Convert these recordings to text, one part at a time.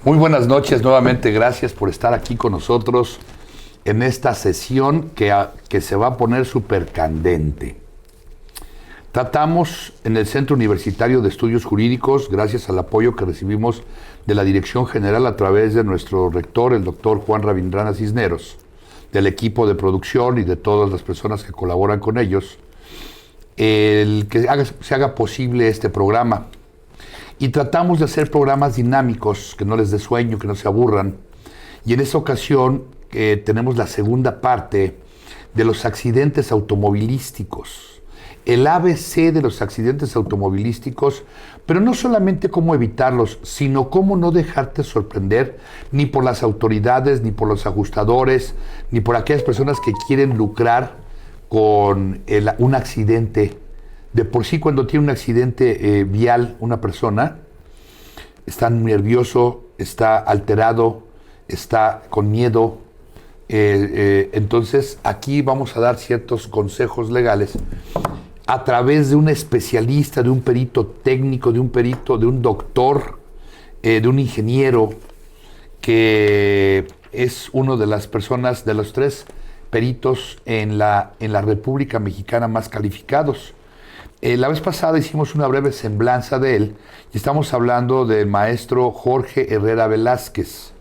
Muy buenas noches nuevamente, gracias por estar aquí con nosotros en esta sesión que se va a poner súper candente. Tratamos en el Centro Universitario de Estudios Jurídicos, gracias al apoyo que recibimos de la Dirección General a través de nuestro rector, el doctor Juan Rabindrana Cisneros, del equipo de producción y de todas las personas que colaboran con ellos, el que se haga posible este programa. Y tratamos de hacer programas dinámicos, que no les dé sueño, que no se aburran. Y en esta ocasión tenemos la segunda parte de los accidentes automovilísticos. El ABC de los accidentes automovilísticos, pero no solamente cómo evitarlos, sino cómo no dejarte sorprender ni por las autoridades, ni por los ajustadores, ni por aquellas personas que quieren lucrar con un accidente. De por sí, cuando tiene un accidente vial una persona, está nervioso, está alterado, está con miedo. Entonces, aquí vamos a dar ciertos consejos legales a través de un especialista, de un perito técnico, de un doctor, de un ingeniero, que es uno de las personas, de los 3 peritos en la República Mexicana más calificados. La vez pasada hicimos una breve semblanza de él y estamos hablando del maestro Jorge Herrera Velázquez.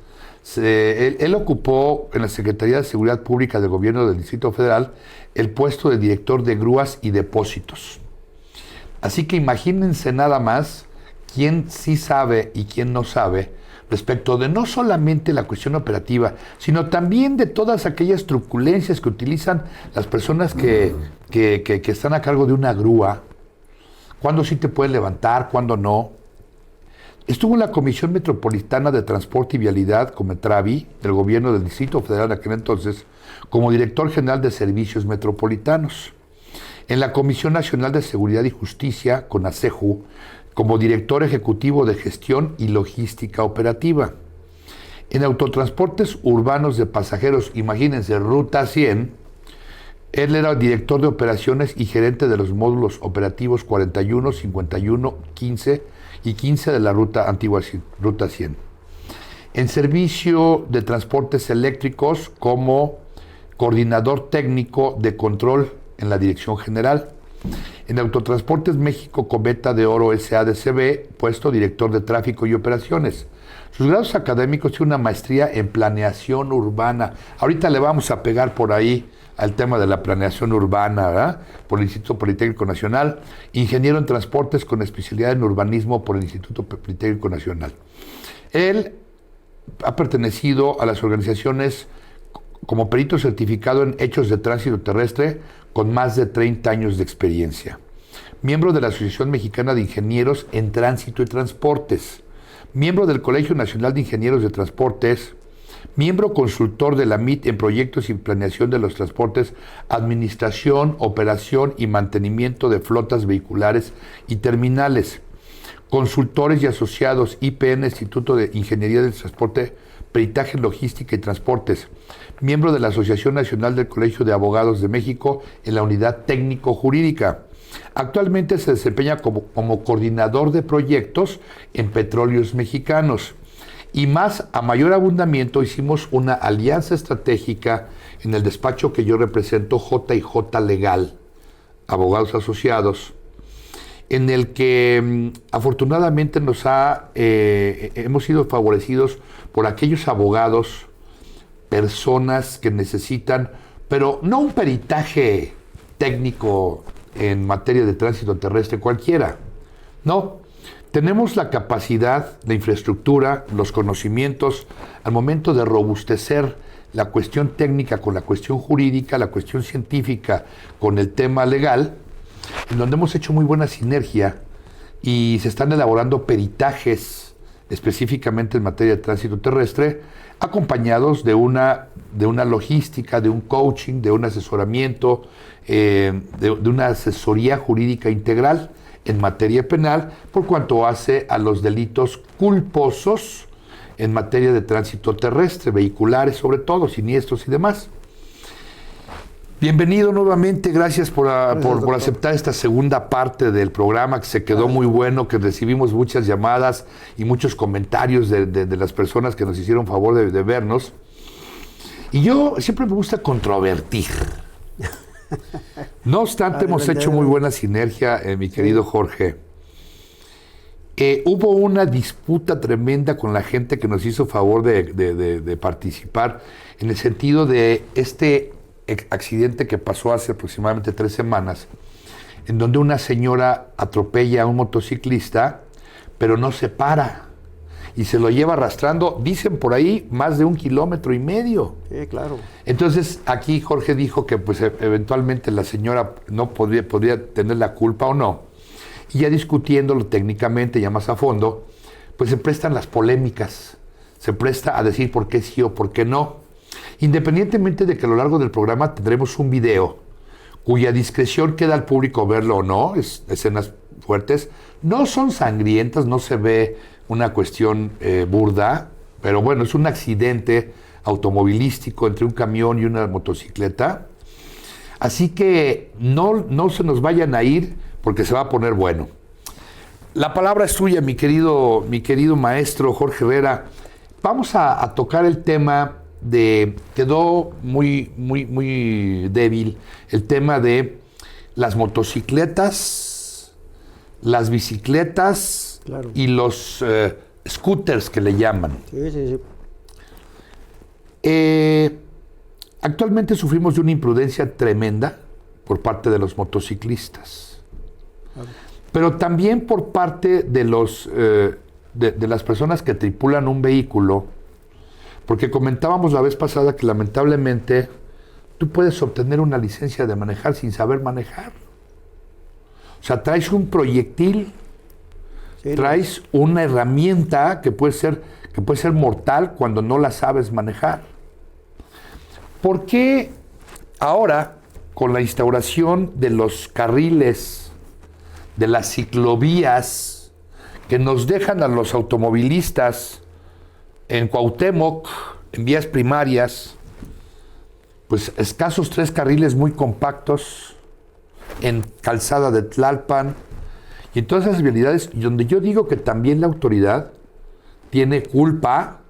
Él ocupó en la Secretaría de Seguridad Pública del Gobierno del Distrito Federal el puesto de director de grúas y depósitos. Así que imagínense nada más quién sí sabe y quién no sabe respecto de no solamente la cuestión operativa, sino también de todas aquellas truculencias que utilizan las personas que están a cargo de una grúa. ¿Cuándo sí te pueden levantar? ¿Cuándo no? Estuvo en la Comisión Metropolitana de Transporte y Vialidad, Cometravi, del Gobierno del Distrito Federal de aquel entonces, como Director General de Servicios Metropolitanos. En la Comisión Nacional de Seguridad y Justicia, CONASEJU, como Director Ejecutivo de Gestión y Logística Operativa. En Autotransportes Urbanos de Pasajeros, imagínense, Ruta 100, él era director de operaciones y gerente de los módulos operativos 41, 51, 15 y 15 de la ruta antigua Ruta 100. En servicio de transportes eléctricos como coordinador técnico de control en la Dirección General. En Autotransportes México Cometa de Oro SADCB, puesto director de tráfico y operaciones. Sus grados académicos tiene una maestría en planeación urbana. Ahorita le vamos a pegar por ahí al tema de la planeación urbana, ¿verdad? Por el Instituto Politécnico Nacional. Ingeniero en transportes con especialidad en urbanismo por el Instituto Politécnico Nacional. Él ha pertenecido a las organizaciones como perito certificado en hechos de tránsito terrestre con más de 30 años de experiencia. Miembro de la Asociación Mexicana de Ingenieros en Tránsito y Transportes. Miembro del Colegio Nacional de Ingenieros de Transportes. Miembro consultor de la MIT en proyectos y planeación de los transportes, administración, operación y mantenimiento de flotas vehiculares y terminales. Consultores y asociados IPN, Instituto de Ingeniería del Transporte, Peritaje, Logística y Transportes. Miembro de la Asociación Nacional del Colegio de Abogados de México en la Unidad Técnico-Jurídica. Actualmente se desempeña como coordinador de proyectos en Petróleos Mexicanos. Y más, a mayor abundamiento, hicimos una alianza estratégica en el despacho que yo represento, J&J Legal, Abogados Asociados, en el que afortunadamente hemos sido favorecidos por aquellos abogados, personas que necesitan, pero no un peritaje técnico en materia de tránsito terrestre cualquiera, no. Tenemos la capacidad, la infraestructura, los conocimientos al momento de robustecer la cuestión técnica con la cuestión jurídica, la cuestión científica con el tema legal, en donde hemos hecho muy buena sinergia y se están elaborando peritajes específicamente en materia de tránsito terrestre, acompañados de una logística, de un coaching, de un asesoramiento, de una asesoría jurídica integral en materia penal, por cuanto hace a los delitos culposos en materia de tránsito terrestre, vehiculares sobre todo, siniestros y demás. Bienvenido nuevamente, gracias por aceptar esta segunda parte del programa que se quedó muy bueno, que recibimos muchas llamadas y muchos comentarios de las personas que nos hicieron favor de vernos. Y yo siempre me gusta controvertir. No obstante, hemos hecho muy buena sinergia, mi querido Jorge. Hubo una disputa tremenda con la gente que nos hizo favor de participar, en el sentido de este accidente que pasó hace aproximadamente 3 semanas, en donde una señora atropella a un motociclista, pero no se para y se lo lleva arrastrando, dicen por ahí, más de 1,5 kilómetros. Sí, claro. Entonces aquí Jorge dijo que pues eventualmente la señora no podría tener la culpa o no, y ya discutiéndolo técnicamente, ya más a fondo, pues se prestan las polémicas, se presta a decir por qué sí o por qué no. Independientemente de que a lo largo del programa tendremos un video cuya discreción queda al público verlo o no, escenas fuertes, no son sangrientas, no se ve una cuestión burda, pero bueno, es un accidente automovilístico entre un camión y una motocicleta, así que no se nos vayan a ir porque se va a poner bueno. La palabra es tuya, mi querido maestro Jorge Herrera. Vamos a tocar el tema quedó muy débil el tema de las motocicletas, las bicicletas, claro, y los scooters que le llaman. Sí. Actualmente sufrimos de una imprudencia tremenda por parte de los motociclistas, claro, pero también por parte de las personas que tripulan un vehículo. Porque comentábamos la vez pasada que lamentablemente tú puedes obtener una licencia de manejar sin saber manejar. O sea, traes un proyectil, sí, traes una herramienta que puede ser mortal cuando no la sabes manejar. ¿Por qué ahora, con la instauración de los carriles, de las ciclovías, que nos dejan a los automovilistas en Cuauhtémoc, en vías primarias, pues escasos 3 carriles muy compactos, en Calzada de Tlalpan, y en todas esas vialidades, donde yo digo que también la autoridad tiene culpa,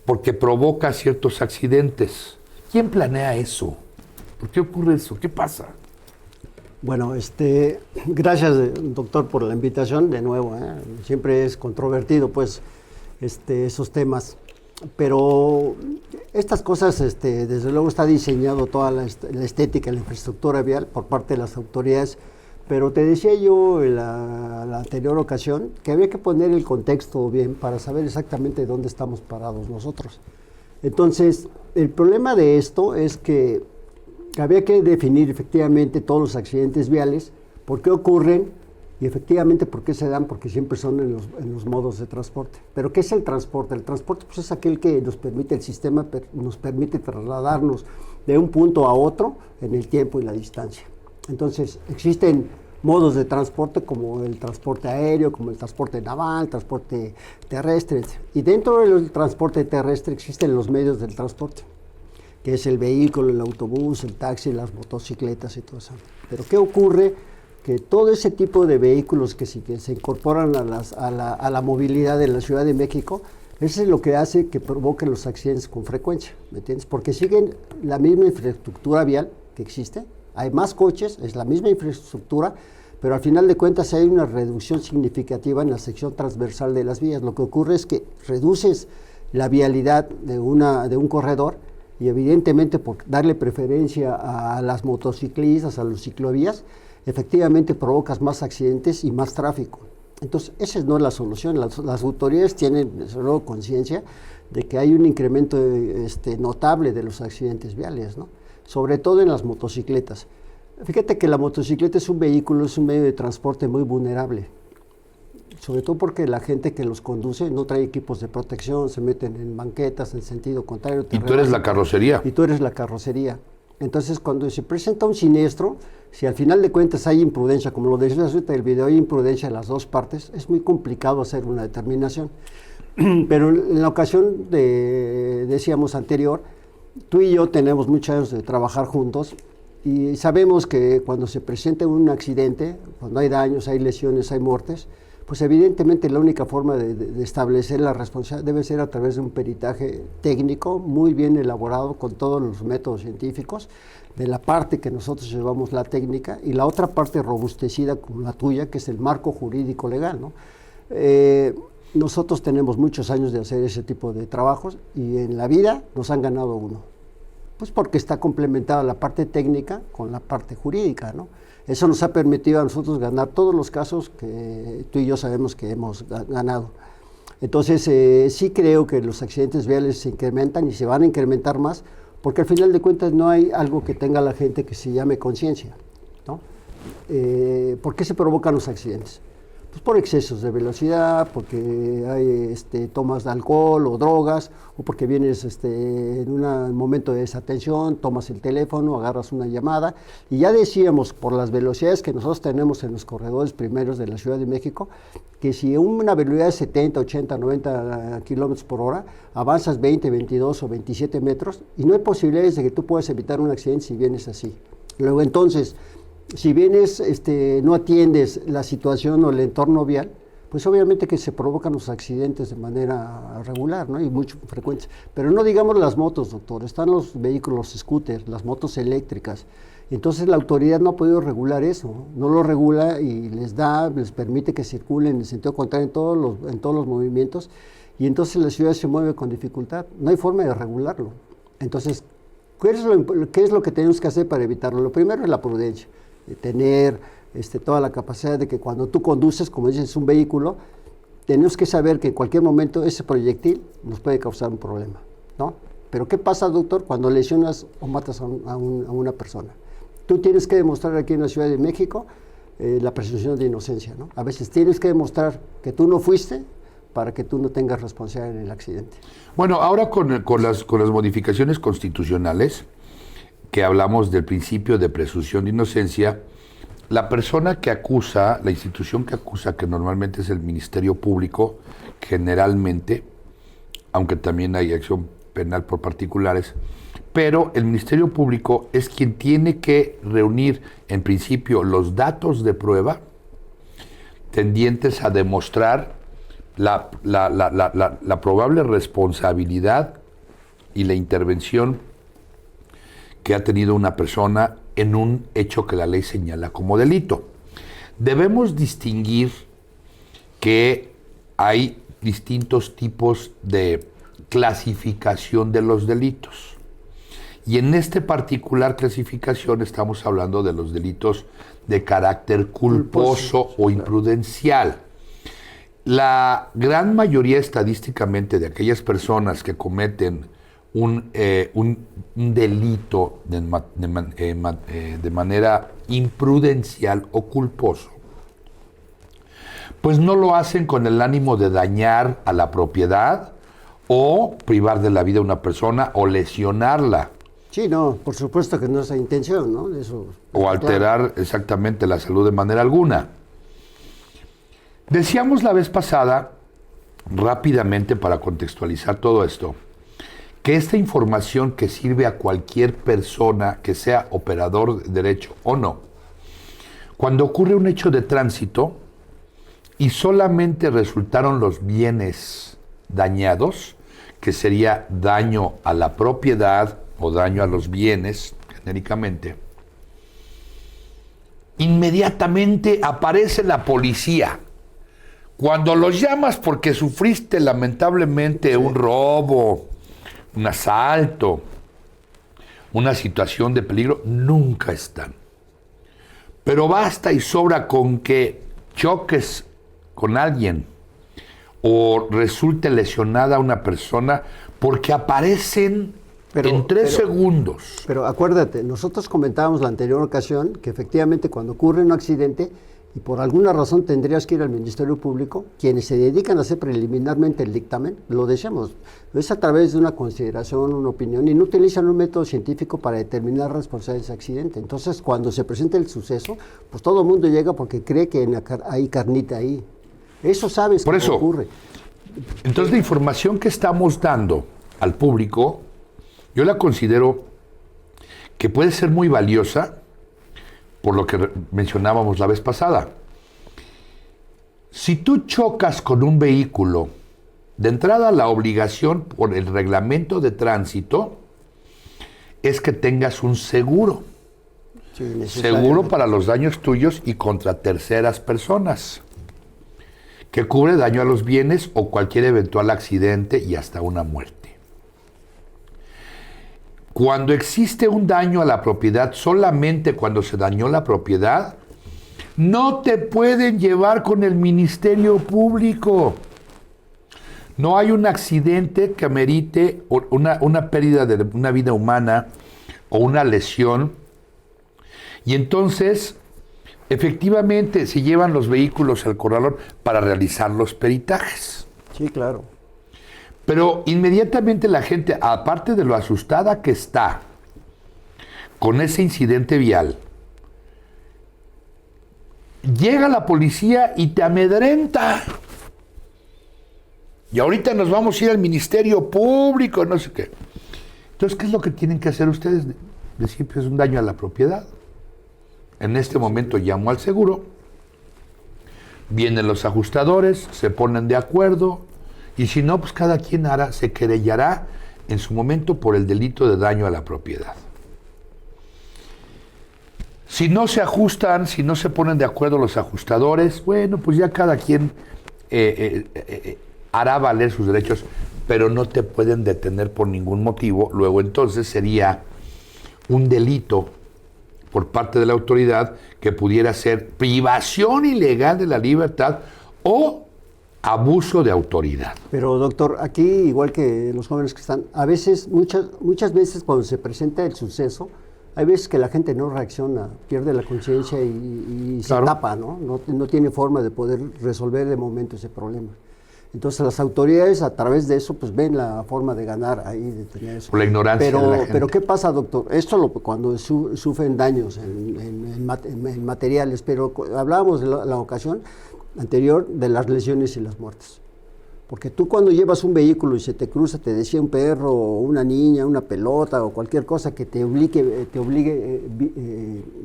porque provoca ciertos accidentes? ¿Quién planea eso? ¿Por qué ocurre eso? ¿Qué pasa? Bueno, gracias, doctor, por la invitación de nuevo. Siempre es controvertido, pues, esos temas, pero estas cosas, desde luego está diseñado toda la estética, la infraestructura vial por parte de las autoridades, pero te decía yo en la anterior ocasión que había que poner el contexto bien para saber exactamente dónde estamos parados nosotros. Entonces, el problema de esto es que había que definir efectivamente todos los accidentes viales, por qué ocurren, y efectivamente, ¿por qué se dan? Porque siempre son en los modos de transporte. ¿Pero qué es el transporte? El transporte pues, es aquel que nos permite, el sistema nos permite trasladarnos de un punto a otro en el tiempo y la distancia. Entonces, existen modos de transporte como el transporte aéreo, como el transporte naval, el transporte terrestre. Y dentro del transporte terrestre existen los medios del transporte, que es el vehículo, el autobús, el taxi, las motocicletas y todo eso. Pero ¿qué ocurre? Que todo ese tipo de vehículos que se incorporan a la movilidad de la Ciudad de México, eso es lo que hace que provoquen los accidentes con frecuencia, ¿me entiendes? Porque siguen la misma infraestructura vial que existe, hay más coches, es la misma infraestructura, pero al final de cuentas hay una reducción significativa en la sección transversal de las vías. Lo que ocurre es que reduces la vialidad de un corredor y evidentemente por darle preferencia a las motociclistas, a los ciclovías, efectivamente provocas más accidentes y más tráfico. Entonces, esa no es la solución. Las autoridades tienen, desde luego, conciencia de que hay un incremento notable de los accidentes viales, ¿no? Sobre todo en las motocicletas. Fíjate que la motocicleta es un vehículo, es un medio de transporte muy vulnerable, sobre todo porque la gente que los conduce no trae equipos de protección, se meten en banquetas en sentido contrario. Y tú eres la carrocería. Y tú eres la carrocería. Entonces, cuando se presenta un siniestro, si al final de cuentas hay imprudencia, como lo decías ahorita del video, hay imprudencia en las dos partes, es muy complicado hacer una determinación. Pero en la ocasión decíamos anterior, tú y yo tenemos muchos años de trabajar juntos y sabemos que cuando se presenta un accidente, cuando hay daños, hay lesiones, hay muertes, pues evidentemente la única forma de establecer la responsabilidad debe ser a través de un peritaje técnico muy bien elaborado con todos los métodos científicos, de la parte que nosotros llevamos la técnica y la otra parte robustecida como la tuya, que es el marco jurídico legal, ¿no? Nosotros tenemos muchos años de hacer ese tipo de trabajos y en la vida nos han ganado uno, pues porque está complementada la parte técnica con la parte jurídica, ¿no? Eso nos ha permitido a nosotros ganar todos los casos que tú y yo sabemos que hemos ganado. Entonces, sí creo que los accidentes viales se incrementan y se van a incrementar más, porque al final de cuentas no hay algo que tenga la gente que se llame conciencia, ¿no? ¿Por qué se provocan los accidentes? Pues por excesos de velocidad, porque hay tomas de alcohol o drogas, o porque vienes en un momento de desatención, tomas el teléfono, agarras una llamada, y ya decíamos, por las velocidades que nosotros tenemos en los corredores primeros de la Ciudad de México, que si una velocidad de 70, 80, 90 kilómetros por hora, avanzas 20, 22 o 27 metros, y no hay posibilidades de que tú puedas evitar un accidente si vienes así. Luego entonces, si vienes, no atiendes la situación o el entorno vial, pues obviamente que se provocan los accidentes de manera regular, ¿no? Y muy frecuentes. Pero no digamos las motos, doctor, están los vehículos, los scooters, las motos eléctricas. Entonces la autoridad no ha podido regular eso, no lo regula y les permite que circulen en el sentido contrario en todos los movimientos, y entonces la ciudad se mueve con dificultad. No hay forma de regularlo. Entonces, ¿qué es lo que tenemos que hacer para evitarlo? Lo primero es la prudencia, de tener toda la capacidad de que cuando tú conduces, como dices, un vehículo, tenemos que saber que en cualquier momento ese proyectil nos puede causar un problema, ¿no? Pero ¿qué pasa, doctor, cuando lesionas o matas a una persona? Tú tienes que demostrar aquí en la Ciudad de México la presunción de inocencia, ¿no? A veces tienes que demostrar que tú no fuiste para que tú no tengas responsabilidad en el accidente. Bueno, ahora con las modificaciones constitucionales, que hablamos del principio de presunción de inocencia, la persona que acusa, la institución que acusa, que normalmente es el Ministerio Público, generalmente, aunque también hay acción penal por particulares, pero el Ministerio Público es quien tiene que reunir, en principio, los datos de prueba tendientes a demostrar la probable responsabilidad y la intervención que ha tenido una persona en un hecho que la ley señala como delito. Debemos distinguir que hay distintos tipos de clasificación de los delitos. Y en esta particular clasificación estamos hablando de los delitos de carácter culposo o imprudencial. La gran mayoría estadísticamente de aquellas personas que cometen un delito de manera imprudencial o culposo, pues no lo hacen con el ánimo de dañar a la propiedad o privar de la vida a una persona o lesionarla. Sí, no, por supuesto que no es la intención, ¿no? Eso, o alterar exactamente la salud de manera alguna. Decíamos la vez pasada, rápidamente para contextualizar todo esto, que esta información que sirve a cualquier persona que sea operador de derecho o no, cuando ocurre un hecho de tránsito y solamente resultaron los bienes dañados, que sería daño a la propiedad o daño a los bienes, genéricamente, inmediatamente aparece la policía. Cuando los llamas porque sufriste lamentablemente un robo, un asalto, una situación de peligro, nunca están. Pero basta y sobra con que choques con alguien o resulte lesionada una persona porque aparecen en 3 segundos. Pero acuérdate, nosotros comentábamos la anterior ocasión que efectivamente cuando ocurre un accidente y por alguna razón tendrías que ir al Ministerio Público, quienes se dedican a hacer preliminarmente el dictamen, lo decíamos, es a través de una consideración, una opinión, y no utilizan un método científico para determinar responsabilidad de ese accidente. Entonces, cuando se presenta el suceso, pues todo el mundo llega porque cree que hay carnita ahí. Eso sabes que ocurre. Entonces, la información que estamos dando al público Yo la considero que puede ser muy valiosa por lo que mencionábamos la vez pasada. Si tú chocas con un vehículo, de entrada la obligación por el reglamento de tránsito es que tengas un seguro. Sí, Seguro para los daños tuyos y contra terceras personas, que cubre daño a los bienes o cualquier eventual accidente y hasta una muerte. Cuando existe un daño a la propiedad, solamente cuando se dañó la propiedad, no te pueden llevar con el Ministerio Público. No hay un accidente que amerite una pérdida de una vida humana o una lesión. Y entonces, efectivamente, se llevan los vehículos al corralón para realizar los peritajes. Sí, claro. Pero inmediatamente la gente, aparte de lo asustada que está con ese incidente vial, llega la policía y te amedrenta. Y ahorita nos vamos a ir al Ministerio Público, no sé qué. Entonces, ¿qué es lo que tienen que hacer ustedes? Decir, pues es un daño a la propiedad. En este momento llamo al seguro, vienen los ajustadores, se ponen de acuerdo, y si no, pues cada quien se querellará en su momento por el delito de daño a la propiedad. Si no se ajustan, si no se ponen de acuerdo los ajustadores, bueno, pues ya cada quien hará valer sus derechos, pero no te pueden detener por ningún motivo. Luego entonces sería un delito por parte de la autoridad que pudiera ser privación ilegal de la libertad o abuso de autoridad. Pero doctor, aquí igual que los jóvenes que están, a veces, muchas veces cuando se presenta el suceso, hay veces que la gente no reacciona, pierde la conciencia y Claro. se tapa, ¿no? No tiene forma de poder resolver de momento ese problema. Entonces las autoridades a través de eso pues ven la forma de ganar ahí, de tener eso. Por la ignorancia de la gente. Pero ¿qué pasa, doctor? Esto cuando sufren daños en materiales, pero hablábamos de la ocasión anterior de las lesiones y las muertes. Porque tú cuando llevas un vehículo y se te cruza, te decía un perro, o una niña, una pelota o cualquier cosa que te obligue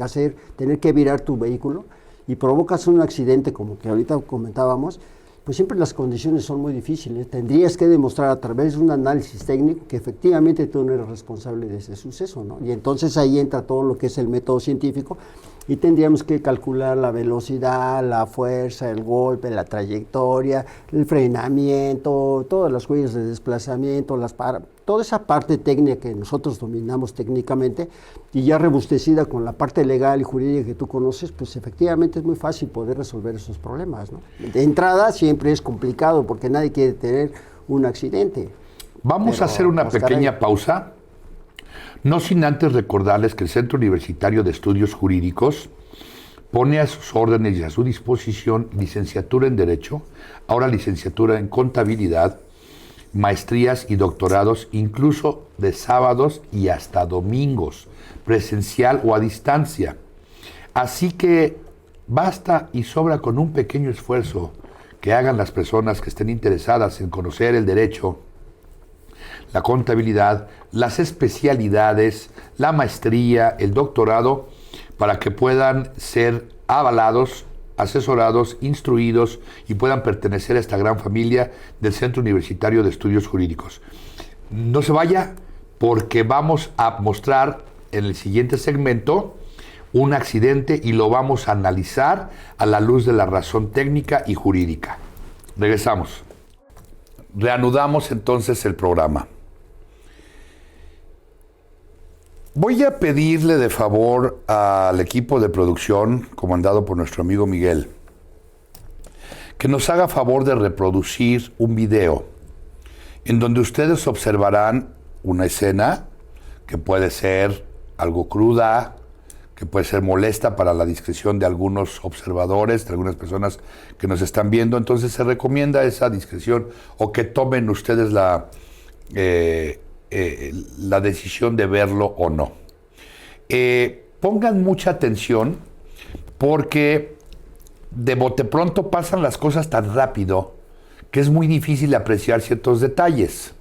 a tener que virar tu vehículo y provocas un accidente como que ahorita comentábamos, pues siempre las condiciones son muy difíciles. Tendrías que demostrar a través de un análisis técnico que efectivamente tú no eres responsable de ese suceso, ¿no? Y entonces ahí entra todo lo que es el método científico y tendríamos que calcular la velocidad, la fuerza, el golpe, la trayectoria, el frenamiento, todas las huellas de desplazamiento, toda esa parte técnica que nosotros dominamos técnicamente y ya rebustecida con la parte legal y jurídica que tú conoces, pues efectivamente es muy fácil poder resolver esos problemas, ¿no? De entrada siempre es complicado porque nadie quiere tener un accidente. Vamos a hacer una pequeña pausa, no sin antes recordarles que el Centro Universitario de Estudios Jurídicos pone a sus órdenes y a su disposición licenciatura en Derecho, ahora licenciatura en Contabilidad, maestrías y doctorados, incluso de sábados y hasta domingos, presencial o a distancia. Así que basta y sobra con un pequeño esfuerzo que hagan las personas que estén interesadas en conocer el derecho, la contabilidad, las especialidades, la maestría, el doctorado, para que puedan ser avalados, asesorados, instruidos y puedan pertenecer a esta gran familia del Centro Universitario de Estudios Jurídicos. No se vaya, porque vamos a mostrar en el siguiente segmento un accidente y lo vamos a analizar a la luz de la razón técnica y jurídica. Regresamos. Reanudamos entonces el programa. Voy a pedirle de favor al equipo de producción, comandado por nuestro amigo Miguel, que nos haga favor de reproducir un video en donde ustedes observarán una escena que puede ser algo cruda, que puede ser molesta para la discreción de algunos observadores, de algunas personas que nos están viendo. Entonces se recomienda esa discreción o que tomen ustedes la decisión de verlo o no. Pongan mucha atención porque de bote pronto pasan las cosas tan rápido que es muy difícil apreciar ciertos detalles.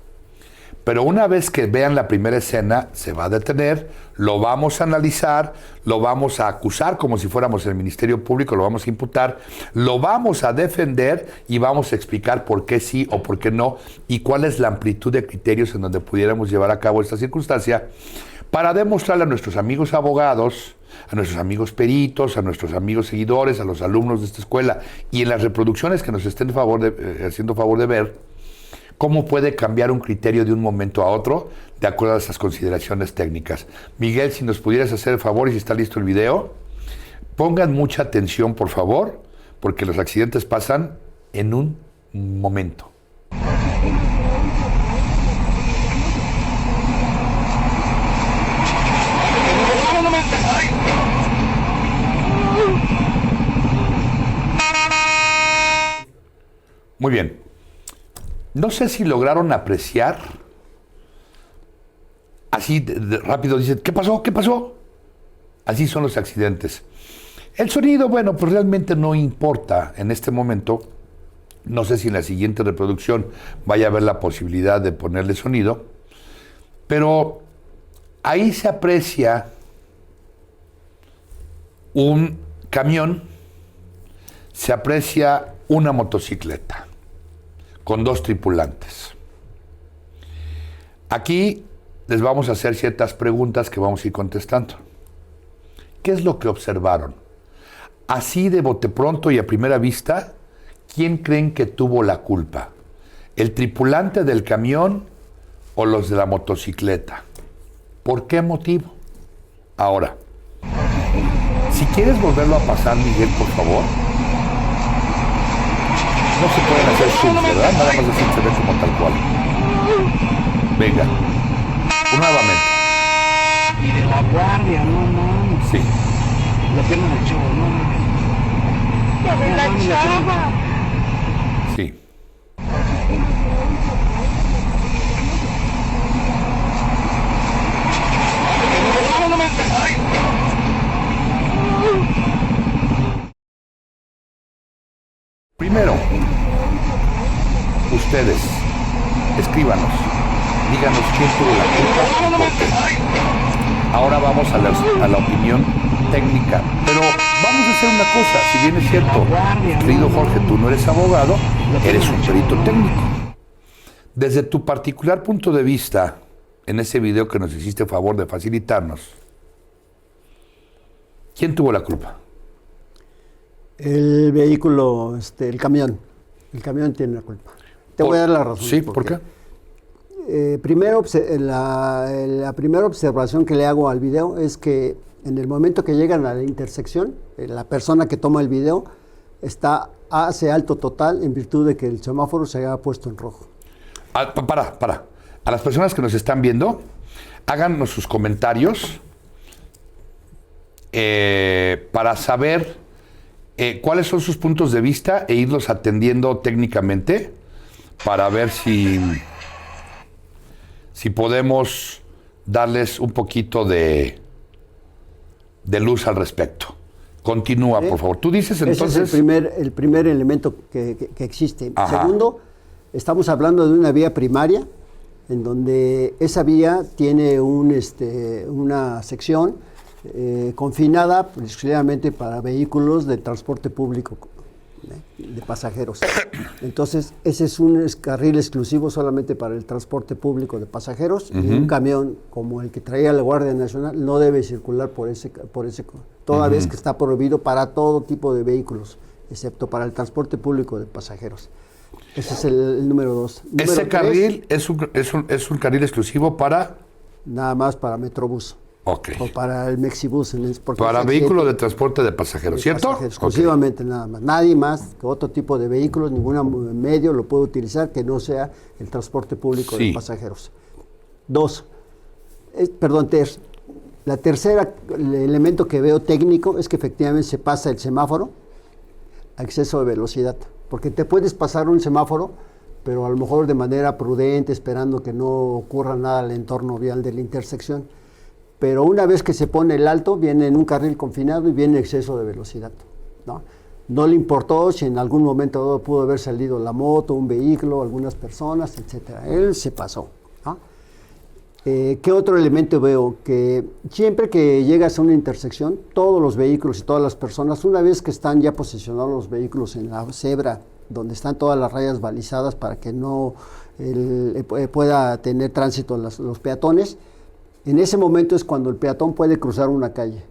Pero una vez que vean la primera escena, se va a detener, lo vamos a analizar, lo vamos a acusar como si fuéramos el Ministerio Público, lo vamos a imputar, lo vamos a defender y vamos a explicar por qué sí o por qué no y cuál es la amplitud de criterios en donde pudiéramos llevar a cabo esta circunstancia para demostrarle a nuestros amigos abogados, a nuestros amigos peritos, a nuestros amigos seguidores, a los alumnos de esta escuela y en las reproducciones que nos estén haciendo favor de ver, cómo puede cambiar un criterio de un momento a otro de acuerdo a esas consideraciones técnicas. Miguel, si nos pudieras hacer el favor y si está listo el video, pongan mucha atención, por favor, porque los accidentes pasan en un momento. Muy bien. No sé si lograron apreciar, así rápido dicen, ¿qué pasó? ¿Qué pasó? Así son los accidentes. El sonido, bueno, pues realmente no importa en este momento. No sé si en la siguiente reproducción vaya a haber la posibilidad de ponerle sonido, pero ahí se aprecia un camión, se aprecia una motocicleta con 2 tripulantes. Aquí les vamos a hacer ciertas preguntas que vamos a ir contestando. ¿Qué es lo que observaron? Así de bote pronto y a primera vista, ¿quién creen que tuvo la culpa? ¿El tripulante del camión o los de la motocicleta? ¿Por qué motivo? Ahora, si quieres volverlo a pasar, Miguel, por favor. No se pueden hacer zooms, ¿verdad? Nada más así se ve como tal cual. Venga. Nuevamente. Y de la guardia, no mames. Sí. La pierna del chavo, no mames. ¡La de la chava! Sí. Primero, ustedes, escríbanos, díganos quién tuvo la culpa y por qué. Ahora vamos a la opinión técnica, pero vamos a hacer una cosa, si bien es cierto, querido Jorge, tú no eres abogado, eres un perito técnico. Desde tu particular punto de vista, en ese video que nos hiciste favor de facilitarnos, ¿quién tuvo la culpa? El vehículo, el camión. El camión tiene la culpa. Te voy a dar la razón. Sí, ¿por qué? Primero, la primera observación que le hago al video es que en el momento que llegan a la intersección, la persona que toma el video hace alto total en virtud de que el semáforo se haya puesto en rojo. Para. A las personas que nos están viendo, háganos sus comentarios para saber cuáles son sus puntos de vista e irlos atendiendo técnicamente para ver si podemos darles un poquito de luz al respecto. Continúa, por favor. Tú dices entonces... Ese es el primer elemento que existe. Ajá. Segundo, estamos hablando de una vía primaria, en donde esa vía tiene una sección confinada exclusivamente para vehículos de transporte público de pasajeros. Entonces, ese es un carril exclusivo solamente para el transporte público de pasajeros, y un camión como el que traía la Guardia Nacional no debe circular por ese toda vez que está prohibido para todo tipo de vehículos, excepto para el transporte público de pasajeros. Ese es el número 2. Ese carril es un carril exclusivo para... Nada más para Metrobús. Ok. O para el Mexibus. Para vehículos de transporte de pasajeros, ¿cierto? Pasajeros, exclusivamente, nada más. Nadie más que otro tipo de vehículos, ningún medio lo puede utilizar que no sea el transporte público de pasajeros. 2. La tercera, el elemento que veo técnico es que efectivamente se pasa el semáforo a exceso de velocidad. Porque te puedes pasar un semáforo, pero a lo mejor de manera prudente, esperando que no ocurra nada al entorno vial de la intersección. Pero una vez que se pone el alto, viene en un carril confinado y viene exceso de velocidad, ¿no? No le importó si en algún momento pudo haber salido la moto, un vehículo, algunas personas, etcétera. Él se pasó, ¿no? ¿Qué otro elemento veo? Que siempre que llegas a una intersección, todos los vehículos y todas las personas, una vez que están ya posicionados los vehículos en la cebra, donde están todas las rayas balizadas para que no pueda tener tránsito los peatones, en ese momento es cuando el peatón puede cruzar una calle.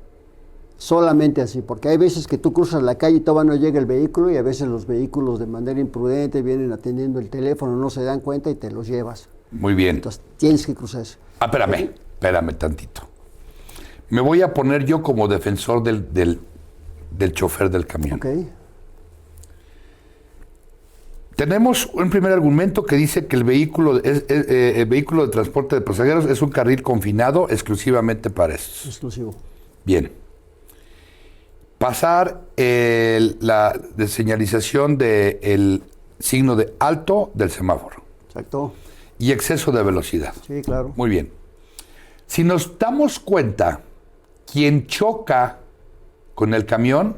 Solamente así, porque hay veces que tú cruzas la calle y todavía no llega el vehículo, y a veces los vehículos de manera imprudente vienen atendiendo el teléfono, no se dan cuenta y te los llevas. Muy bien. Entonces tienes que cruzar eso. Espérame tantito. Me voy a poner yo como defensor del chofer del camión. Okay. Tenemos un primer argumento que dice que el vehículo de transporte de pasajeros es un carril confinado exclusivamente para estos. Exclusivo. Bien. Pasar la señalización del signo de alto del semáforo. Exacto. Y exceso de velocidad. Sí, claro. Muy bien. Si nos damos cuenta, quien choca con el camión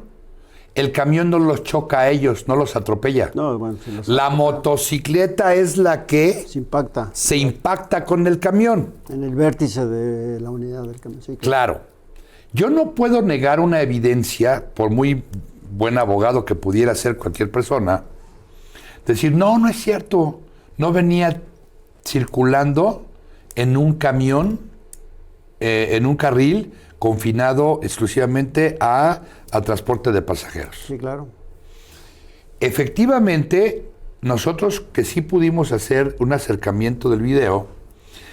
no los choca a ellos, no los atropella. No, bueno, la motocicleta es la que se impacta con el camión. En el vértice de la unidad del camión. Sí, claro. Yo no puedo negar una evidencia, por muy buen abogado que pudiera ser cualquier persona, decir, no es cierto, no venía circulando en un camión, en un carril confinado exclusivamente a transporte de pasajeros. Sí, claro. Efectivamente, nosotros que sí pudimos hacer un acercamiento del video,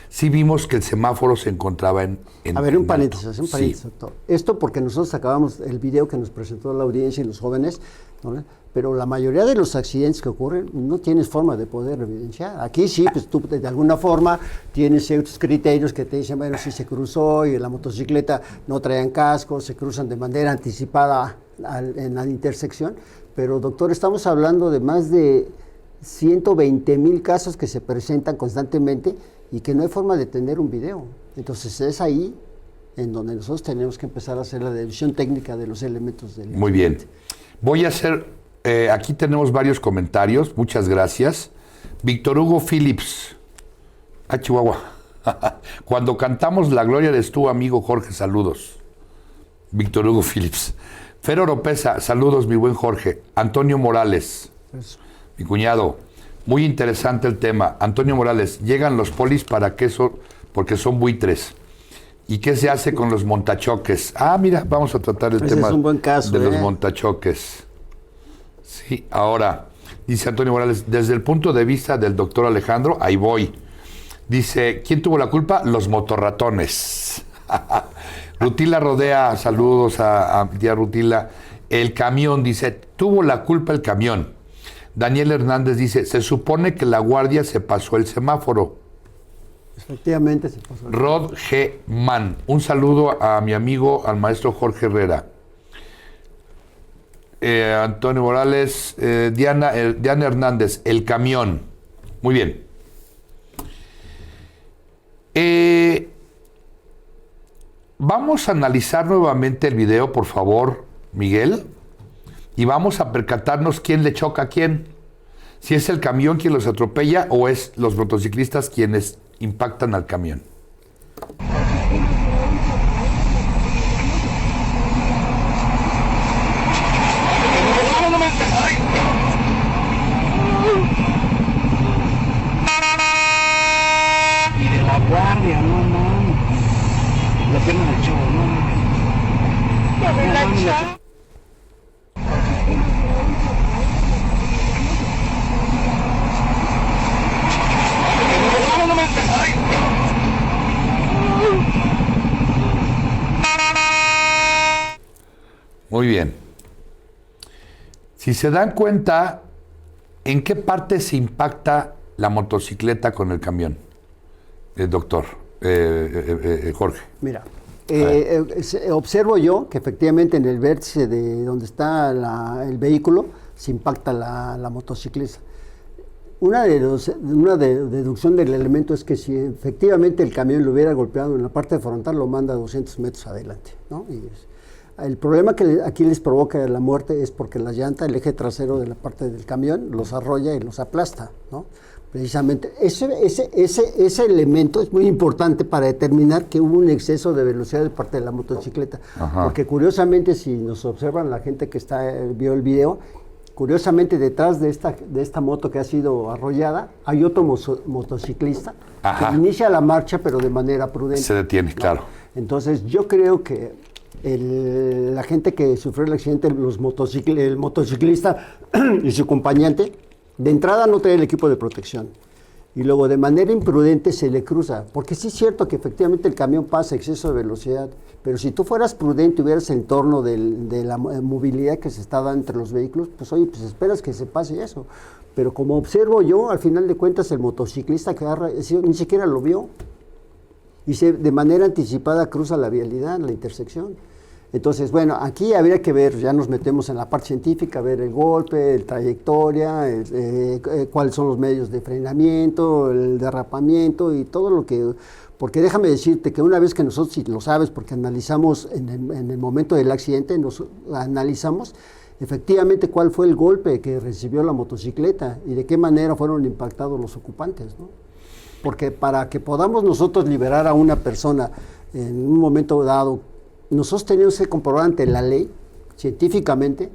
sí vimos que el semáforo se encontraba en A ver, un paréntesis, sí. Doctor. Esto porque nosotros acabamos el video que nos presentó la audiencia y los jóvenes, ¿no? Pero la mayoría de los accidentes que ocurren no tienes forma de poder evidenciar. Aquí sí, pues tú de alguna forma tienes ciertos criterios que te dicen, bueno, si se cruzó y la motocicleta no traían casco, se cruzan de manera anticipada en la intersección. Pero, doctor, estamos hablando de más de 120,000 casos que se presentan constantemente y que no hay forma de tener un video. Entonces es ahí en donde nosotros tenemos que empezar a hacer la revisión técnica de los elementos del Muy bien. Voy a hacer, aquí tenemos varios comentarios, muchas gracias. Víctor Hugo Phillips, Chihuahua. Cuando cantamos La Gloria eres tú, amigo Jorge, saludos. Víctor Hugo Phillips. Fer Oropesa, saludos, mi buen Jorge. Antonio Morales, mi cuñado. Muy interesante el tema. Antonio Morales, llegan los polis para qué porque son buitres. ¿Y qué se hace con los montachoques? Mira, vamos a tratar el tema es un buen caso, de los montachoques. Sí, ahora, dice Antonio Morales, desde el punto de vista del doctor Alejandro, ahí voy. Dice, ¿quién tuvo la culpa? Los motorratones. Rutila Rodea, saludos a tía Rutila. El camión, dice, tuvo la culpa el camión. Daniel Hernández dice, se supone que la guardia se pasó el semáforo. Efectivamente se pasó. Rod G. Mann, un saludo a mi amigo, al maestro Jorge Herrera. Antonio Morales, Diana Hernández, el camión. Muy bien. Vamos a analizar nuevamente el video, por favor, Miguel. Y vamos a percatarnos quién le choca a quién. Si es el camión quien los atropella o es los motociclistas quienes impactan al camión. Y de la guardia, no mames. La pierna del chavo, no mames. Muy bien. Si se dan cuenta, ¿en qué parte se impacta la motocicleta con el camión? Doctor, Jorge. Mira, observo yo que efectivamente en el vértice de donde está el vehículo se impacta la motocicleta. Una deducción del elemento es que si efectivamente el camión lo hubiera golpeado en la parte frontal, lo manda 200 metros adelante, ¿no? El problema que aquí les provoca la muerte es porque la llanta, el eje trasero de la parte del camión, los arrolla y los aplasta, ¿no? Precisamente, ese elemento es muy importante para determinar que hubo un exceso de velocidad de parte de la motocicleta. Ajá. Porque curiosamente, si nos observan la gente que vio el video, curiosamente detrás de esta moto que ha sido arrollada, hay otro motociclista que inicia la marcha pero de manera prudente. Se detiene, ¿no? Claro. Entonces yo creo que la gente que sufrió el accidente, el motociclista y su acompañante, de entrada no trae el equipo de protección y luego de manera imprudente se le cruza, porque sí es cierto que efectivamente el camión pasa a exceso de velocidad, pero si tú fueras prudente y hubieras el entorno de la movilidad que se está dando entre los vehículos, pues oye, pues esperas que se pase eso. Pero como observo yo, al final de cuentas el motociclista que agarra, ni siquiera lo vio y de manera anticipada cruza la vialidad, la intersección. Entonces, bueno, aquí habría que ver, ya nos metemos en la parte científica, ver el golpe, la trayectoria, cuáles son los medios de frenamiento, el derrapamiento y todo lo que... Porque déjame decirte que una vez que nosotros, si lo sabes, porque analizamos en el momento del accidente, nos analizamos efectivamente cuál fue el golpe que recibió la motocicleta y de qué manera fueron impactados los ocupantes, ¿no? Porque para que podamos nosotros liberar a una persona en un momento dado, nosotros tenemos que comprobar ante la ley, científicamente,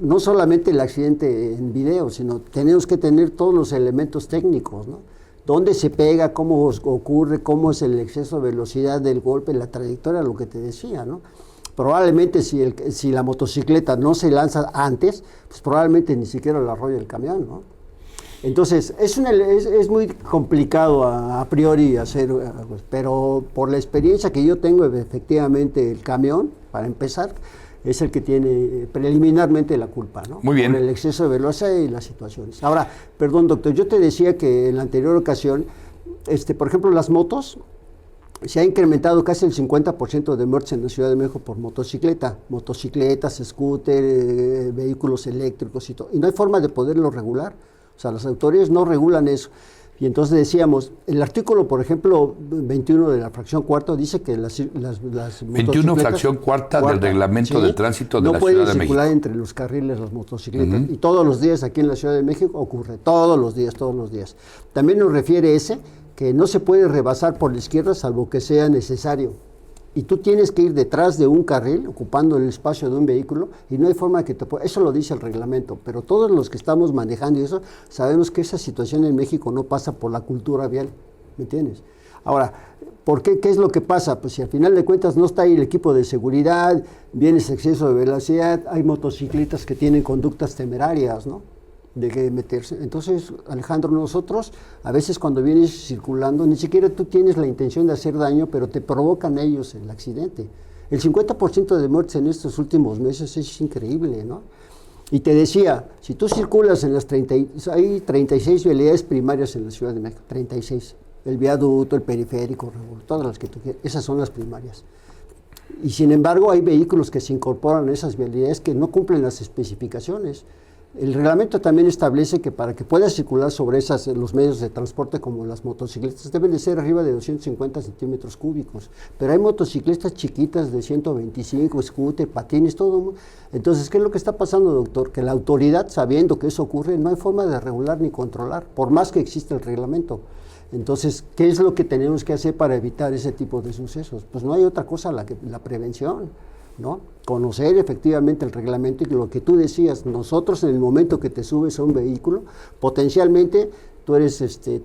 no solamente el accidente en video, sino tenemos que tener todos los elementos técnicos, ¿no? Dónde se pega, cómo ocurre, cómo es el exceso de velocidad del golpe, la trayectoria, lo que te decía, ¿no? Probablemente si la motocicleta no se lanza antes, pues probablemente ni siquiera la arrolla el camión, ¿no? Entonces, es muy complicado a priori hacer, pero por la experiencia que yo tengo, efectivamente el camión, para empezar, es el que tiene preliminarmente la culpa, ¿no? Muy bien. Por el exceso de velocidad y las situaciones. Ahora, perdón, doctor, yo te decía que en la anterior ocasión, por ejemplo, las motos, se ha incrementado casi el 50% de muertes en la Ciudad de México por motocicletas, scooter, vehículos eléctricos y todo, y no hay forma de poderlo regular. O sea, las autoridades no regulan eso. Y entonces decíamos, el artículo, por ejemplo, 21 de la fracción cuarta dice que las 21 fracción cuarta del reglamento de tránsito de la Ciudad de México. No pueden circular entre los carriles las motocicletas. Y todos los días aquí en la Ciudad de México ocurre, todos los días. También nos refiere que no se puede rebasar por la izquierda salvo que sea necesario. Y tú tienes que ir detrás de un carril, ocupando el espacio de un vehículo, y no hay forma que eso lo dice el reglamento, pero todos los que estamos manejando y eso, sabemos que esa situación en México no pasa por la cultura vial, ¿me entiendes? Ahora, ¿por qué? ¿Qué es lo que pasa? Pues si al final de cuentas no está ahí el equipo de seguridad, viene ese exceso de velocidad, hay motociclistas que tienen conductas temerarias, ¿no? De que meterse. Entonces, Alejandro, nosotros a veces cuando vienes circulando, ni siquiera tú tienes la intención de hacer daño, pero te provocan ellos el accidente. El 50% de muertes en estos últimos meses es increíble, ¿no? Y te decía, si tú circulas en hay 36 vialidades primarias en la Ciudad de México, 36. El viaducto, el periférico, todas las que tú quieras, esas son las primarias. Y sin embargo, hay vehículos que se incorporan a esas vialidades que no cumplen las especificaciones. El reglamento también establece que para que puedas circular sobre los medios de transporte como las motocicletas deben de ser arriba de 250 centímetros cúbicos, pero hay motocicletas chiquitas de 125, scooter, patines, todo. Entonces, ¿qué es lo que está pasando, doctor? Que la autoridad, sabiendo que eso ocurre, no hay forma de regular ni controlar, por más que exista el reglamento. Entonces, ¿qué es lo que tenemos que hacer para evitar ese tipo de sucesos? Pues no hay otra cosa, la prevención, ¿no? Conocer efectivamente el reglamento y lo que tú decías, nosotros en el momento que te subes a un vehículo, potencialmente tú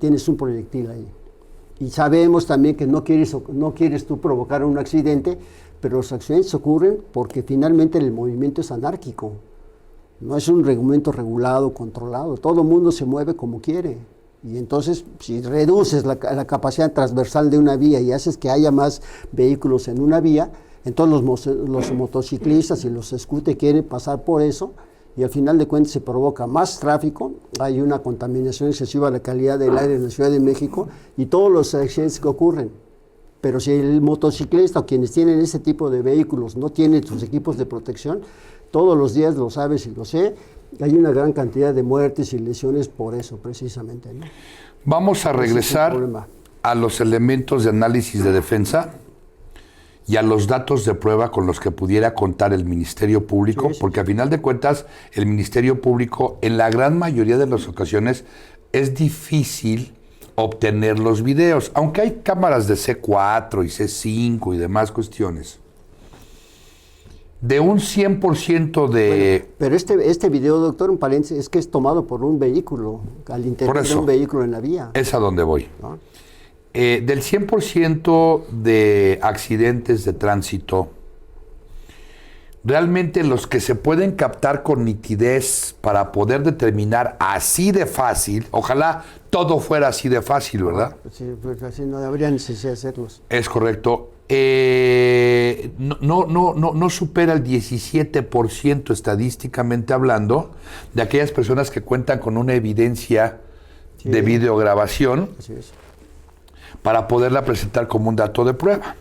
tienes un proyectil ahí. Y sabemos también que no quieres tú provocar un accidente, pero los accidentes ocurren porque finalmente el movimiento es anárquico. No es un movimiento regulado, controlado. Todo el mundo se mueve como quiere. Y entonces, si reduces la capacidad transversal de una vía y haces que haya más vehículos en una vía, entonces los motociclistas y los scooters quieren pasar por eso y al final de cuentas se provoca más tráfico, hay una contaminación excesiva de la calidad del aire en la Ciudad de México y todos los accidentes que ocurren. Pero si el motociclista o quienes tienen ese tipo de vehículos no tienen sus equipos de protección, todos los días, lo sabes y lo sé, hay una gran cantidad de muertes y lesiones por eso precisamente, ¿no? Vamos a regresar a los elementos de análisis de defensa y a los datos de prueba con los que pudiera contar el Ministerio Público, porque a final de cuentas el Ministerio Público en la gran mayoría de las ocasiones es difícil obtener los videos, aunque hay cámaras de C4 y C5 y demás cuestiones. De un 100% de... Pero este video, doctor, en paréntesis, es que es tomado por un vehículo, al interior de un vehículo en la vía. Es a donde voy. ¿No? Del 100% de accidentes de tránsito, realmente los que se pueden captar con nitidez para poder determinar así de fácil, ojalá todo fuera así de fácil, ¿verdad? Sí, pues así no habría necesidad de hacerlos. Es correcto. No supera el 17% estadísticamente hablando de aquellas personas que cuentan con una evidencia de videograbación para poderla presentar como un dato de prueba.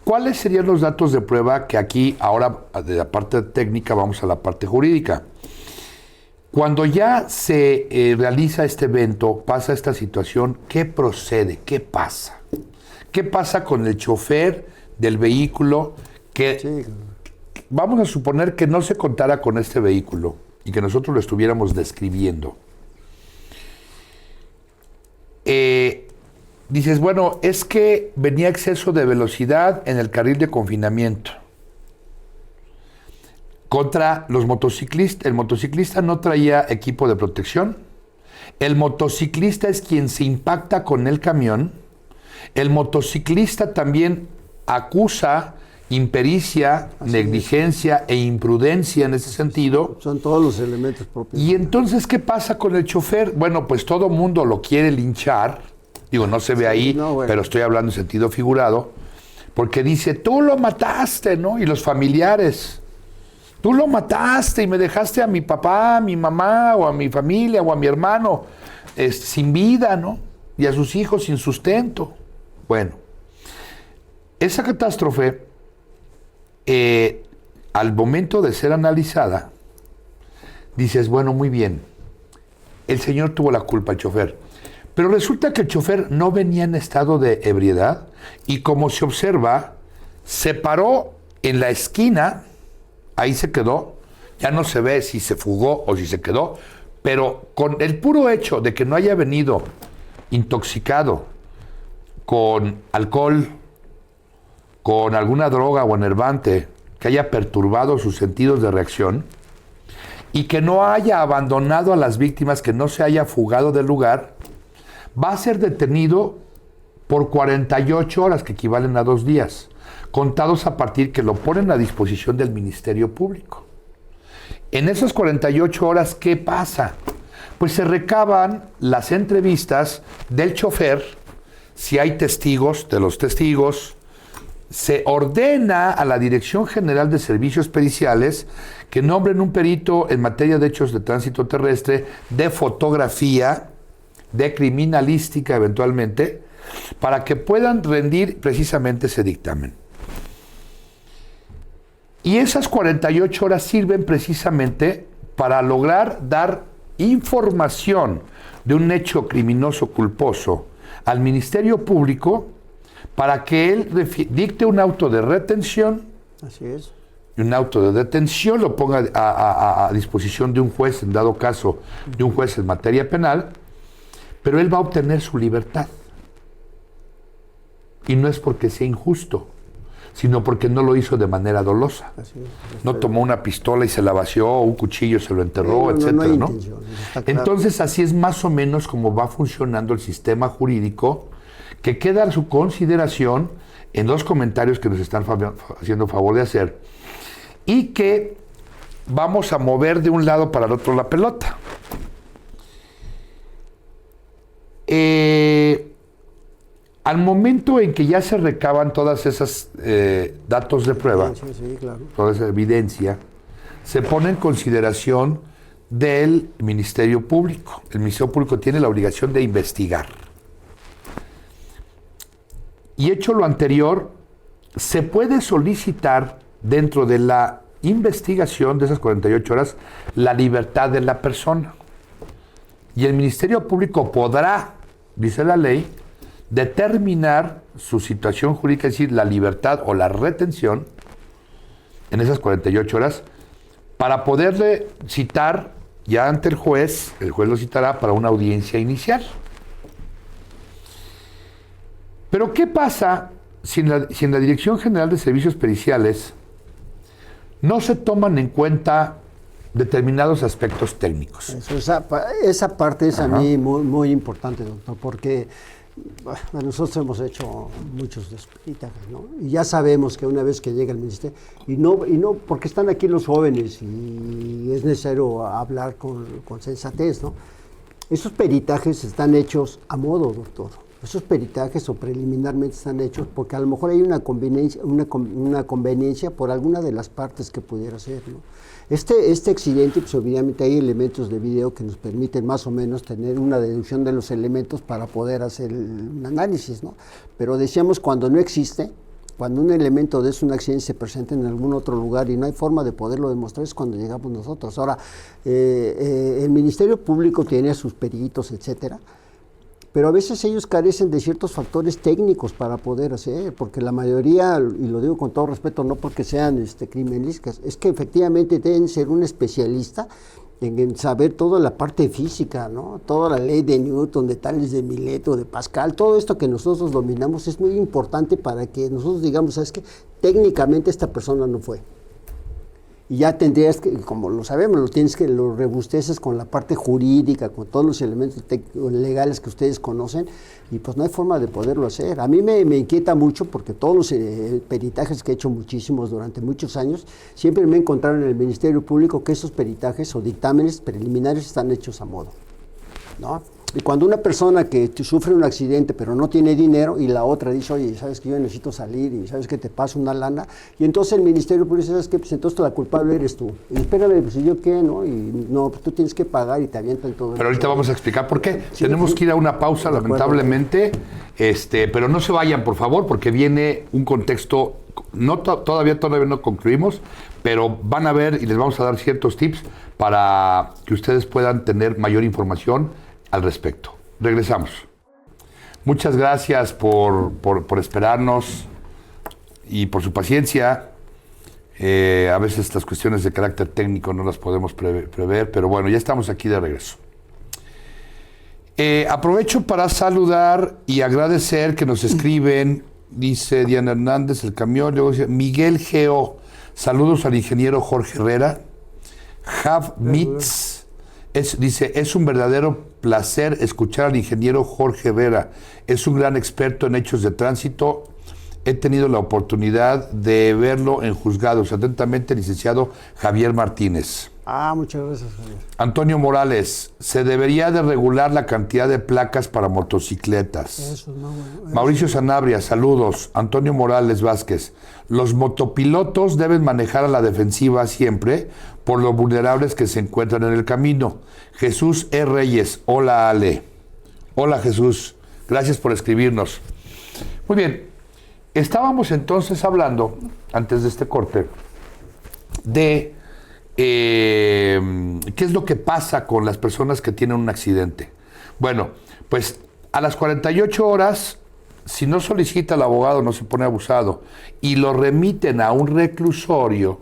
¿Cuáles serían los datos de prueba? Que aquí, ahora, de la parte técnica, vamos a la parte jurídica. Cuando ya se realiza este evento, pasa esta situación, ¿qué procede? ¿Qué pasa? ¿Qué pasa con el chofer del vehículo que, vamos a suponer que no se contara con este vehículo y que nosotros lo estuviéramos describiendo? Dices, bueno, es que venía exceso de velocidad en el carril de confinamiento. Contra los motociclistas, el motociclista no traía equipo de protección. El motociclista es quien se impacta con el camión. El motociclista también acusa impericia, negligencia e imprudencia en ese sentido. Son todos los elementos propios. Y entonces, ¿qué pasa con el chofer? Bueno, pues todo mundo lo quiere linchar. Digo, no se ve ahí, bueno, pero estoy hablando en sentido figurado. Porque dice, tú lo mataste, ¿no? Y los familiares, tú lo mataste y me dejaste a mi papá, a mi mamá, o a mi familia, o a mi hermano, sin vida, ¿no? Y a sus hijos sin sustento. Bueno, esa catástrofe, al momento de ser analizada, dices, bueno, muy bien, el señor tuvo la culpa, el chofer. Pero resulta que el chofer no venía en estado de ebriedad y, como se observa, se paró en la esquina, ahí se quedó, ya no se ve si se fugó o si se quedó, pero con el puro hecho de que no haya venido intoxicado con alcohol, con alguna droga o enervante que haya perturbado sus sentidos de reacción y que no haya abandonado a las víctimas, que no se haya fugado del lugar, va a ser detenido por 48 horas, que equivalen a 2 días, contados a partir que lo ponen a disposición del Ministerio Público. En esas 48 horas, ¿qué pasa? Pues se recaban las entrevistas del chofer, si hay testigos, de los testigos. Se ordena a la Dirección General de Servicios Periciales que nombren un perito en materia de hechos de tránsito terrestre, de fotografía, de criminalística eventualmente, para que puedan rendir precisamente ese dictamen. Y esas 48 horas sirven precisamente para lograr dar información de un hecho criminoso culposo al Ministerio Público, para que él dicte un auto de retención. Así es. Y un auto de detención lo ponga a disposición de un juez, en dado caso de un juez en materia penal, pero él va a obtener su libertad. Y no es porque sea injusto, sino porque no lo hizo de manera dolosa. Así es. No tomó una pistola y se la vació, o un cuchillo se lo enterró, etcétera, ¿no? Entonces, así es más o menos como va funcionando el sistema jurídico, que queda a su consideración en los comentarios que nos están haciendo favor de hacer, y que vamos a mover de un lado para el otro la pelota. Al momento en que ya se recaban todas esas datos de prueba, sí, claro, toda esa evidencia, se pone en consideración del Ministerio Público. El Ministerio Público tiene la obligación de investigar. Y hecho lo anterior, se puede solicitar dentro de la investigación de esas 48 horas la libertad de la persona. Y el Ministerio Público podrá, dice la ley, determinar su situación jurídica, es decir, la libertad o la retención en esas 48 horas, para poderle citar ya ante el juez lo citará para una audiencia inicial. Pero ¿qué pasa si en la Dirección General de Servicios Periciales no se toman en cuenta determinados aspectos técnicos? Esa parte es a mí muy importante, doctor, porque nosotros hemos hecho muchos peritajes, ¿no? Y ya sabemos que una vez que llega el ministerio, y no porque están aquí los jóvenes y es necesario hablar con sensatez, ¿no? Esos peritajes están hechos a modo, doctor. Esos peritajes o preliminarmente están hechos porque a lo mejor hay una conveniencia por alguna de las partes que pudiera ser, ¿no? Este accidente, pues obviamente hay elementos de video que nos permiten más o menos tener una deducción de los elementos para poder hacer un análisis, ¿no? Pero decíamos, cuando no existe, cuando un elemento de un accidente se presenta en algún otro lugar y no hay forma de poderlo demostrar, es cuando llegamos nosotros. Ahora, el Ministerio Público tiene a sus peritos, etcétera, pero a veces ellos carecen de ciertos factores técnicos para poder hacer, porque la mayoría, y lo digo con todo respeto, no porque sean criminalistas, es que efectivamente deben ser un especialista en saber toda la parte física, ¿no? Toda la ley de Newton, de Tales de Mileto, de Pascal, todo esto que nosotros dominamos es muy importante para que nosotros digamos, ¿sabes qué? Técnicamente esta persona no fue. Y ya tendrías que, como lo sabemos, lo rebusteces con la parte jurídica, con todos los elementos legales que ustedes conocen, y pues no hay forma de poderlo hacer. A mí me inquieta mucho porque todos los peritajes que he hecho muchísimos durante muchos años, siempre me he encontrado en el Ministerio Público que esos peritajes o dictámenes preliminares están hechos a modo, ¿no? Y cuando una persona que sufre un accidente pero no tiene dinero y la otra dice, oye, sabes que yo necesito salir y sabes que te paso una lana, y entonces el Ministerio Público dice, ¿sabes qué? Pues entonces la culpable eres tú. Y espérame, pues yo qué, ¿no? Y no, pues tú tienes que pagar y te avientan todo. Pero ahorita vamos a explicar por qué. Sí, tenemos que ir a una pausa, lamentablemente, pero no se vayan, por favor, porque viene un contexto, todavía no concluimos, pero van a ver y les vamos a dar ciertos tips para que ustedes puedan tener mayor información al respecto. Regresamos. Muchas gracias por esperarnos y por su paciencia. A veces las cuestiones de carácter técnico no las podemos prever, pero bueno, ya estamos aquí de regreso. Aprovecho para saludar y agradecer que nos escriben, dice Diana Hernández, el camión, luego dice Miguel Geo, saludos al ingeniero Jorge Herrera, Jav Mitz, dice, es un verdadero placer escuchar al ingeniero Jorge Herrera. Es un gran experto en hechos de tránsito. He tenido la oportunidad de verlo en juzgados. Atentamente, licenciado Javier Martínez. Muchas gracias, Javier. Antonio Morales, se debería de regular la cantidad de placas para motocicletas. Eso, no, bueno, Mauricio Sanabria, saludos. Antonio Morales Vázquez, los motopilotos deben manejar a la defensiva siempre por lo vulnerables que se encuentran en el camino. Jesús E. Reyes, hola Ale. Hola Jesús, gracias por escribirnos. Muy bien, estábamos entonces hablando, antes de este corte, de qué es lo que pasa con las personas que tienen un accidente. Bueno, pues a las 48 horas, si no solicita el abogado, no se pone abusado, y lo remiten a un reclusorio,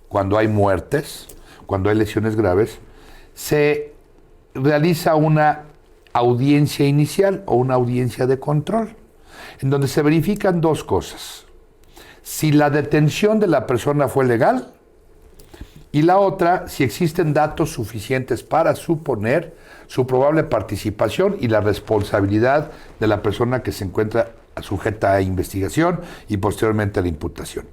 cuando hay muertes, cuando hay lesiones graves, se realiza una audiencia inicial o una audiencia de control, en donde se verifican dos cosas. Si la detención de la persona fue legal, y la otra, si existen datos suficientes para suponer su probable participación y la responsabilidad de la persona que se encuentra sujeta a investigación y posteriormente a la imputación.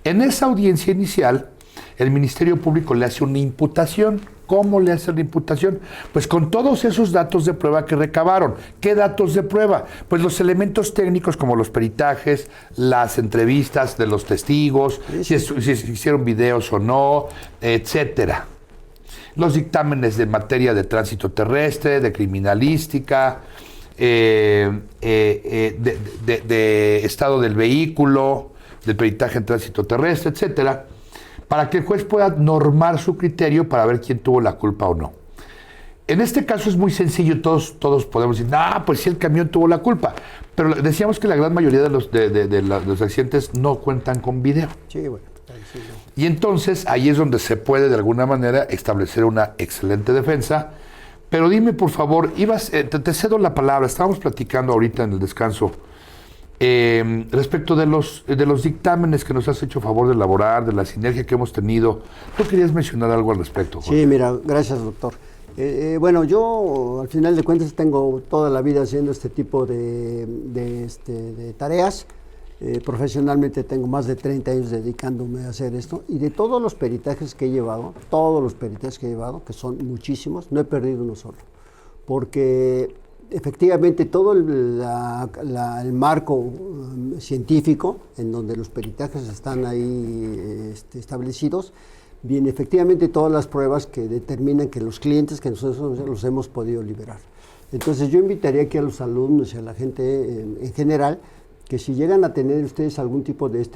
En esa audiencia inicial, el Ministerio Público le hace una imputación. ¿Cómo le hace la imputación? Pues con todos esos datos de prueba que recabaron. ¿Qué datos de prueba? Pues los elementos técnicos como los peritajes, las entrevistas de los testigos, si hicieron videos o no, etcétera. Los dictámenes de materia de tránsito terrestre, de criminalística, de estado del vehículo, del peritaje en tránsito terrestre, etcétera, para que el juez pueda normar su criterio para ver quién tuvo la culpa o no. En este caso es muy sencillo, todos podemos decir, pues sí, el camión tuvo la culpa, pero decíamos que la gran mayoría de los accidentes no cuentan con video. Sí, bueno. Sí, no. Y entonces ahí es donde se puede de alguna manera establecer una excelente defensa. Pero dime, por favor, te cedo la palabra, estábamos platicando ahorita en el descanso respecto de los dictámenes que nos has hecho favor de elaborar, de la sinergia que hemos tenido. ¿Tú querías mencionar algo al respecto, Jorge? Sí, mira, gracias, doctor. Bueno, yo al final de cuentas tengo toda la vida haciendo este tipo de tareas. Profesionalmente tengo más de 30 años dedicándome a hacer esto, y de todos los peritajes que he llevado, que son muchísimos, no he perdido uno solo, porque efectivamente todo el marco científico en donde los peritajes están ahí establecidos, bien, efectivamente todas las pruebas que determinan que los clientes que nosotros los hemos podido liberar. Entonces yo invitaría aquí a los alumnos y a la gente en general, que si llegan a tener ustedes algún tipo de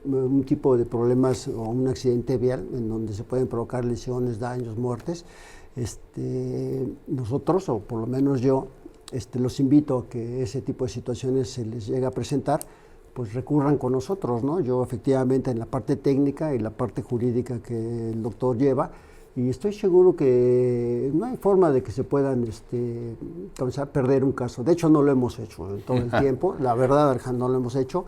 un tipo de problemas o un accidente vial en donde se pueden provocar lesiones, daños, muertes, nosotros, o por lo menos yo, los invito a que ese tipo de situaciones se les llegue a presentar, pues recurran con nosotros, ¿no? Yo efectivamente en la parte técnica y la parte jurídica que el doctor lleva, y estoy seguro que no hay forma de que se puedan perder un caso. De hecho, no lo hemos hecho en todo el tiempo, la verdad, no lo hemos hecho.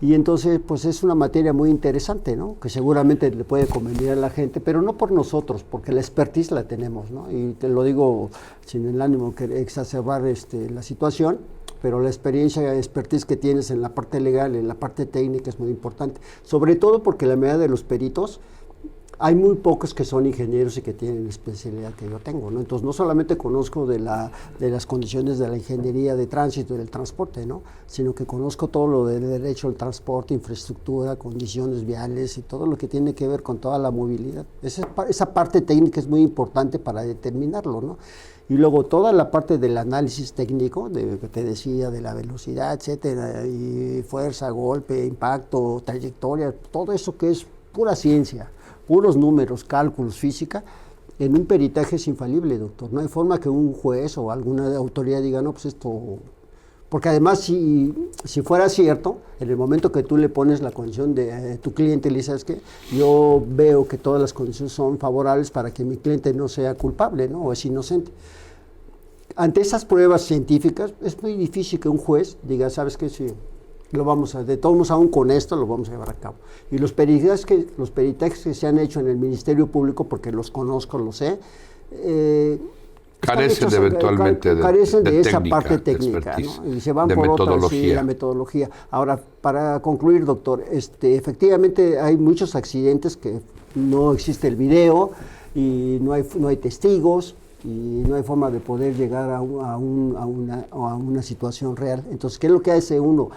Y entonces, pues es una materia muy interesante, ¿no? Que seguramente le puede convenir a la gente, pero no por nosotros, porque la expertise la tenemos, ¿no? Y te lo digo sin el ánimo de exacerbar la situación, pero la expertise que tienes en la parte legal, en la parte técnica es muy importante. Sobre todo porque la mayoría de los peritos, hay muy pocos que son ingenieros y que tienen la especialidad que yo tengo, ¿no? Entonces, no solamente conozco de las condiciones de la ingeniería de tránsito y del transporte, ¿no? Sino que conozco todo lo del derecho al transporte, infraestructura, condiciones viales y todo lo que tiene que ver con toda la movilidad. Esa parte técnica es muy importante para determinarlo, ¿no? Y luego toda la parte del análisis técnico, que te decía, de la velocidad, etcétera, y fuerza, golpe, impacto, trayectoria, todo eso que es pura ciencia, puros números, cálculos, física, en un peritaje es infalible, doctor. No hay forma que un juez o alguna autoridad diga, no, pues esto... Porque además, si fuera cierto, en el momento que tú le pones la condición de tu cliente, le dices que yo veo que todas las condiciones son favorables para que mi cliente no sea culpable, ¿no? O es inocente. Ante esas pruebas científicas, es muy difícil que un juez diga, ¿sabes qué? Sí, de todos modos, aún con esto lo vamos a llevar a cabo. Y los peritajes que se han hecho en el Ministerio Público, porque los conozco, los sé, carecen eventualmente de esa parte técnica, ¿no? Y se van por otra, sí, la metodología. Ahora, para concluir, doctor, efectivamente hay muchos accidentes que no existe el video y no hay testigos y no hay forma de poder llegar a una situación real. Entonces, ¿qué es lo que hace uno?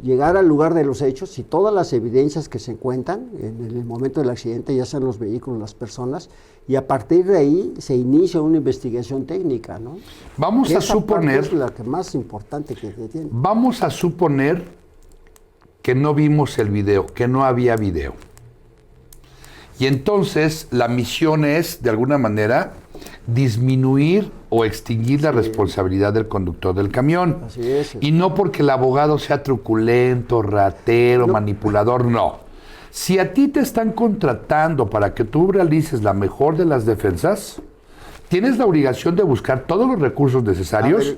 Llegar al lugar de los hechos y todas las evidencias que se encuentran en el momento del accidente, ya sean los vehículos, las personas, y a partir de ahí se inicia una investigación técnica, ¿no? Vamos a suponer... es la que más importante que tiene. Vamos a suponer que no vimos el video, que no había video. Y entonces la misión es, de alguna manera, disminuir o extinguir la responsabilidad del conductor del camión. Así es. Y no porque el abogado sea truculento, ratero, manipulador, no. Si a ti te están contratando para que tú realices la mejor de las defensas, tienes la obligación de buscar todos los recursos necesarios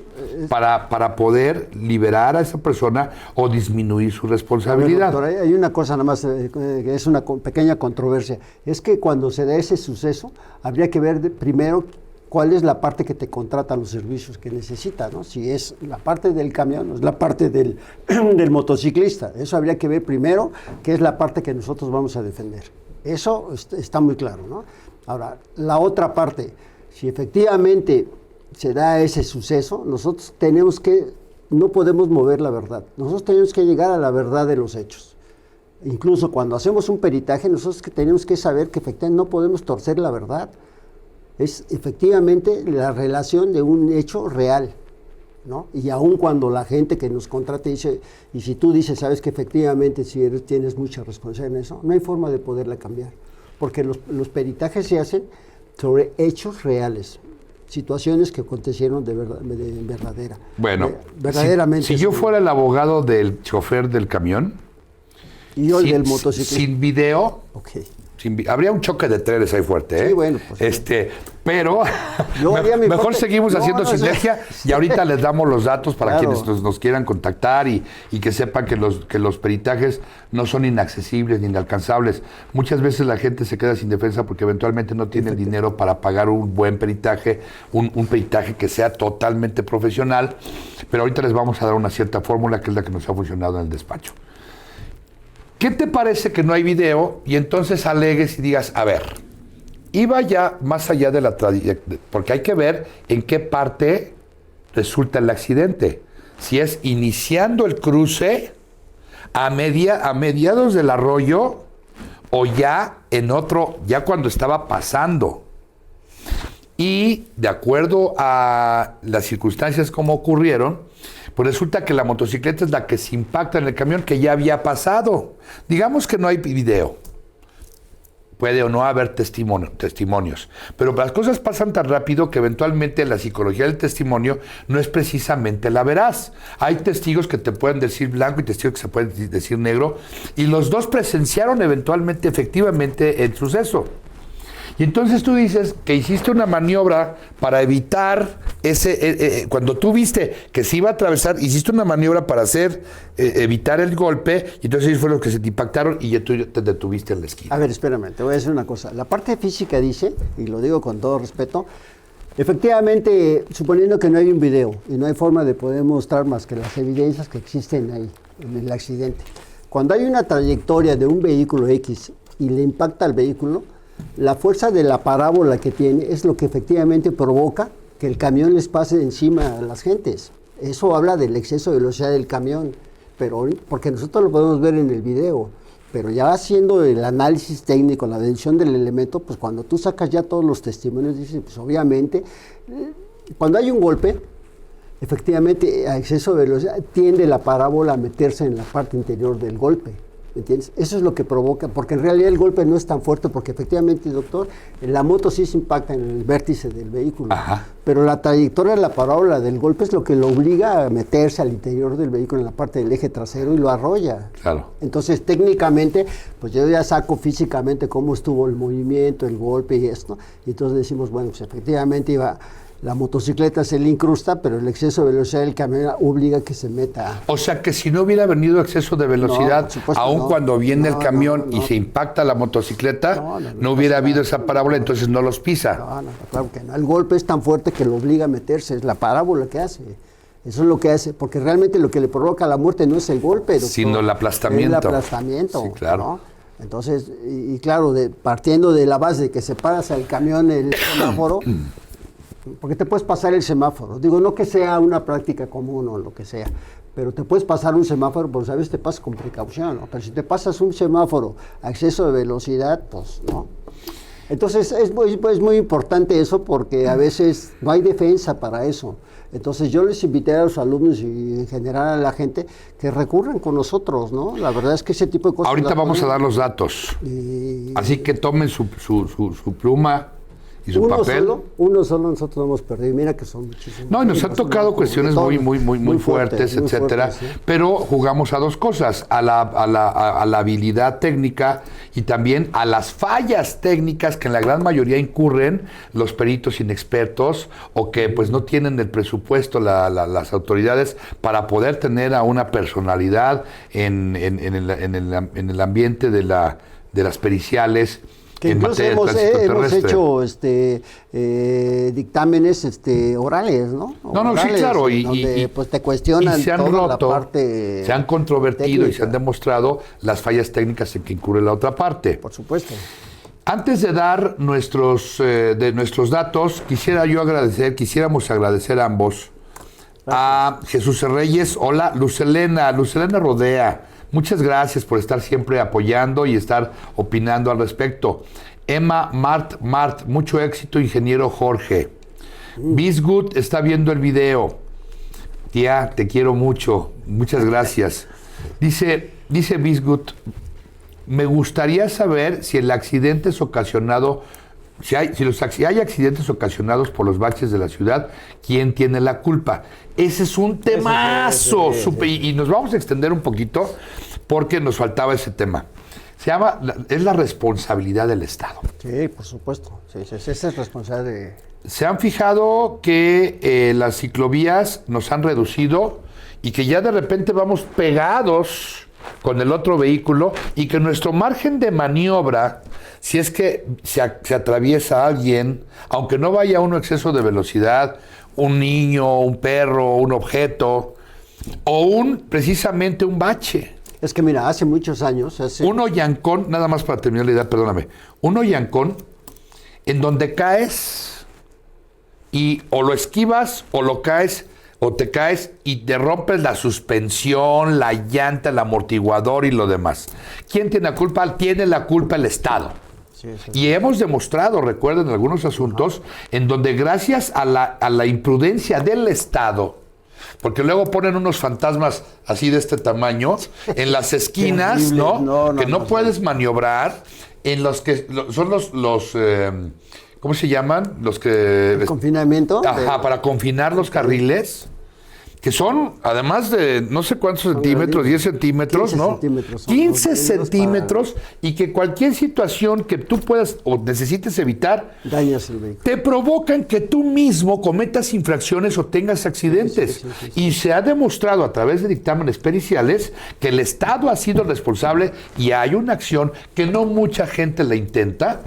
para poder liberar a esa persona o disminuir su responsabilidad. Doctor, hay una cosa nada más, que es una pequeña controversia. Es que cuando se da ese suceso, habría que ver primero cuál es la parte que te contrata los servicios que necesita, ¿no? Si es la parte del camión o es la parte del motociclista. Eso habría que ver primero, qué es la parte que nosotros vamos a defender. Eso está muy claro, ¿no? Ahora, la otra parte, si efectivamente se da ese suceso, nosotros no podemos mover la verdad. Nosotros tenemos que llegar a la verdad de los hechos. Incluso cuando hacemos un peritaje, nosotros tenemos que saber que efectivamente no podemos torcer la verdad. Es efectivamente la relación de un hecho real, ¿no? Y aun cuando la gente que nos contrata dice, y si tú dices, sabes que efectivamente tienes mucha responsabilidad en eso, no hay forma de poderla cambiar. Porque los peritajes se hacen sobre hechos reales, situaciones que acontecieron de verdadera. Bueno, verdaderamente. Si yo fuera el abogado del chofer del camión Y yo el del motociclista. Sin video. Ok. Habría un choque de trenes ahí fuerte, ¿eh? Sí, bueno, pues. Pero mejor seguimos haciendo sinergia y ahorita les damos los datos para quienes nos quieran contactar y que sepan que los peritajes no son inaccesibles ni inalcanzables. Muchas veces la gente se queda sin defensa porque eventualmente no tiene el dinero para pagar un buen peritaje, un peritaje que sea totalmente profesional, pero ahorita les vamos a dar una cierta fórmula que es la que nos ha funcionado en el despacho. ¿Qué te parece que no hay video? Y entonces alegues y digas, a ver, iba ya más allá de la trayectoria, porque hay que ver en qué parte resulta el accidente. Si es iniciando el cruce, a mediados del arroyo, o ya en otro, ya cuando estaba pasando. Y de acuerdo a las circunstancias como ocurrieron, pues resulta que la motocicleta es la que se impacta en el camión que ya había pasado. Digamos que no hay video. Puede o no haber testimonios. Pero las cosas pasan tan rápido que eventualmente la psicología del testimonio no es precisamente la veraz. Hay testigos que te pueden decir blanco y testigos que se pueden decir negro. Y los dos presenciaron eventualmente, efectivamente, el suceso. Y entonces tú dices que hiciste una maniobra para evitar cuando tú viste que se iba a atravesar, hiciste una maniobra para evitar el golpe, y entonces ellos fueron los que se te impactaron y ya tú te detuviste en la esquina. A ver, espérame, te voy a decir una cosa. La parte física dice, y lo digo con todo respeto, efectivamente, suponiendo que no hay un video y no hay forma de poder mostrar más que las evidencias que existen ahí, en el accidente. Cuando hay una trayectoria de un vehículo X y le impacta al vehículo, la fuerza de la parábola que tiene es lo que efectivamente provoca que el camión les pase encima a las gentes. Eso habla del exceso de velocidad del camión, pero porque nosotros lo podemos ver en el video, pero ya haciendo el análisis técnico, la decisión del elemento, pues cuando tú sacas ya todos los testimonios, dices, pues obviamente, cuando hay un golpe, efectivamente a exceso de velocidad tiende la parábola a meterse en la parte interior del golpe. ¿Entiendes? Eso es lo que provoca, porque en realidad el golpe no es tan fuerte, porque efectivamente, doctor, la moto sí se impacta en el vértice del vehículo. Ajá. Pero la trayectoria de la parábola del golpe es lo que lo obliga a meterse al interior del vehículo en la parte del eje trasero y lo arrolla. Claro. Entonces, técnicamente, pues yo ya saco físicamente cómo estuvo el movimiento, el golpe y esto, y entonces decimos, bueno, pues efectivamente la motocicleta se le incrusta, pero el exceso de velocidad del camión obliga a que se meta. O sea que si no hubiera venido exceso de velocidad, aun cuando viene el camión y se impacta la motocicleta, no hubiera habido esa parábola, entonces no los pisa. No, claro que no. El golpe es tan fuerte que lo obliga a meterse, es la parábola que hace. Eso es lo que hace, porque realmente lo que le provoca la muerte no es el golpe, doctor, sino el aplastamiento. Es el aplastamiento. Sí, claro. ¿No? Entonces, y claro, partiendo de la base de que se paras al camión el semáforo, porque te puedes pasar el semáforo. Digo, no que sea una práctica común o lo que sea, pero te puedes pasar un semáforo, pues sabes, te pasas con precaución, ¿no? Pero si te pasas un semáforo a exceso de velocidad, pues no. Entonces es muy importante eso, porque a veces no hay defensa para eso. Entonces yo les invité a los alumnos y en general a la gente que recurran con nosotros, ¿no? La verdad es que ese tipo de cosas... Ahorita vamos a dar los datos. Así que tomen su pluma y su papel. Uno solo nosotros lo hemos perdido. Mira que son muchísimos. No, y nos han tocado cuestiones muy fuertes, etcétera. ¿Sí? Pero jugamos a dos cosas: a la habilidad técnica y también a las fallas técnicas que en la gran mayoría incurren los peritos inexpertos o que pues no tienen el presupuesto las autoridades para poder tener a una personalidad en el ambiente de las periciales. Que incluso hemos hecho dictámenes orales, ¿no? No, sí, claro. Donde pues te cuestionan y se han toda roto, la parte se han controvertido técnica. Y se han demostrado las fallas técnicas en que incurre la otra parte. Por supuesto. Antes de dar nuestros datos, quisiéramos agradecer a ambos. Gracias. A Jesús Reyes, hola, Luz Elena Rodea. Muchas gracias por estar siempre apoyando y estar opinando al respecto. Emma Mart, mucho éxito, ingeniero Jorge. Bisgut está viendo el video. Tía, te quiero mucho. Muchas gracias. Dice Bisgut, me gustaría saber si el accidente es ocasionado, si hay accidentes ocasionados por los baches de la ciudad, ¿quién tiene la culpa? Ese es un temazo. Y nos vamos a extender un poquito, porque nos faltaba ese tema. Es la responsabilidad del Estado. Sí, por supuesto. Sí, esa es responsabilidad de... Se han fijado que las ciclovías nos han reducido y que ya de repente vamos pegados con el otro vehículo y que nuestro margen de maniobra, si es que se atraviesa alguien, aunque no vaya a un exceso de velocidad, un niño, un perro, un objeto, o precisamente un bache. Es que mira, hace muchos años... Un hoyancón, nada más para terminar la idea, perdóname, un hoyancón en donde caes y o lo esquivas o lo caes o te caes y te rompes la suspensión, la llanta, el amortiguador y lo demás. ¿Quién tiene la culpa? Tiene la culpa el Estado. Sí. Y hemos demostrado, recuerden, algunos asuntos en donde gracias a la imprudencia del Estado, porque luego ponen unos fantasmas así de este tamaño en las esquinas, ¿no? Que no puedes maniobrar, en los que son los ¿cómo se llaman? Los que... ¿El confinamiento? Ajá, para confinar los carriles, que son, además de no sé cuántos centímetros, 10 centímetros, 15 ¿no? Centímetros 15 centímetros, y que cualquier situación que tú puedas o necesites evitar, dañas el vehículo. te provocan que tú mismo cometas infracciones o tengas accidentes. Sí. Y se ha demostrado a través de dictámenes periciales que el Estado ha sido responsable y hay una acción que no mucha gente la intenta,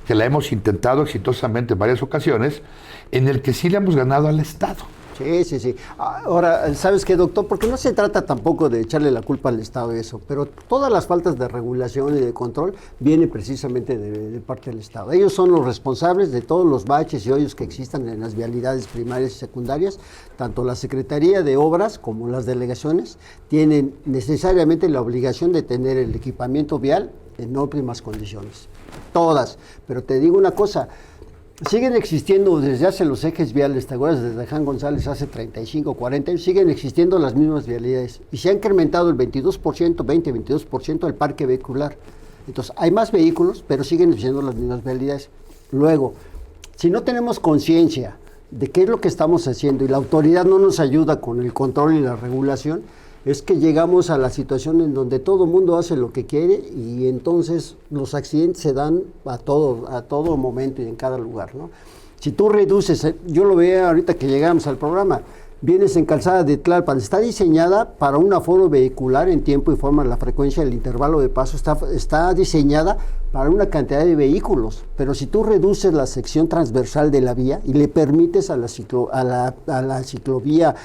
que la hemos intentado exitosamente en varias ocasiones, en el que sí le hemos ganado al Estado. Sí. Ahora, ¿sabes qué, doctor? Porque no se trata tampoco de echarle la culpa al Estado y eso, pero todas las faltas de regulación y de control vienen precisamente de parte del Estado. Ellos son los responsables de todos los baches y hoyos que existan en las vialidades primarias y secundarias. Tanto la Secretaría de Obras como las delegaciones tienen necesariamente la obligación de tener el equipamiento vial en óptimas condiciones. Todas. Pero te digo una cosa, siguen existiendo desde hace los ejes viales, ¿te acuerdas? Desde Juan González hace 35, 40 años, siguen existiendo las mismas vialidades. Y se ha incrementado el 22% del parque vehicular. Entonces, hay más vehículos, pero siguen existiendo las mismas vialidades. Luego, si no tenemos conciencia de qué es lo que estamos haciendo y la autoridad no nos ayuda con el control y la regulación, es que llegamos a la situación en donde todo el mundo hace lo que quiere y entonces los accidentes se dan a todo momento y en cada lugar, ¿no? Si tú reduces, yo lo veo ahorita que llegamos al programa, vienes en Calzada de Tlalpan, está diseñada para un aforo vehicular en tiempo y forma, la frecuencia del intervalo de paso está diseñada para una cantidad de vehículos, pero si tú reduces la sección transversal de la vía y le permites a la ciclovía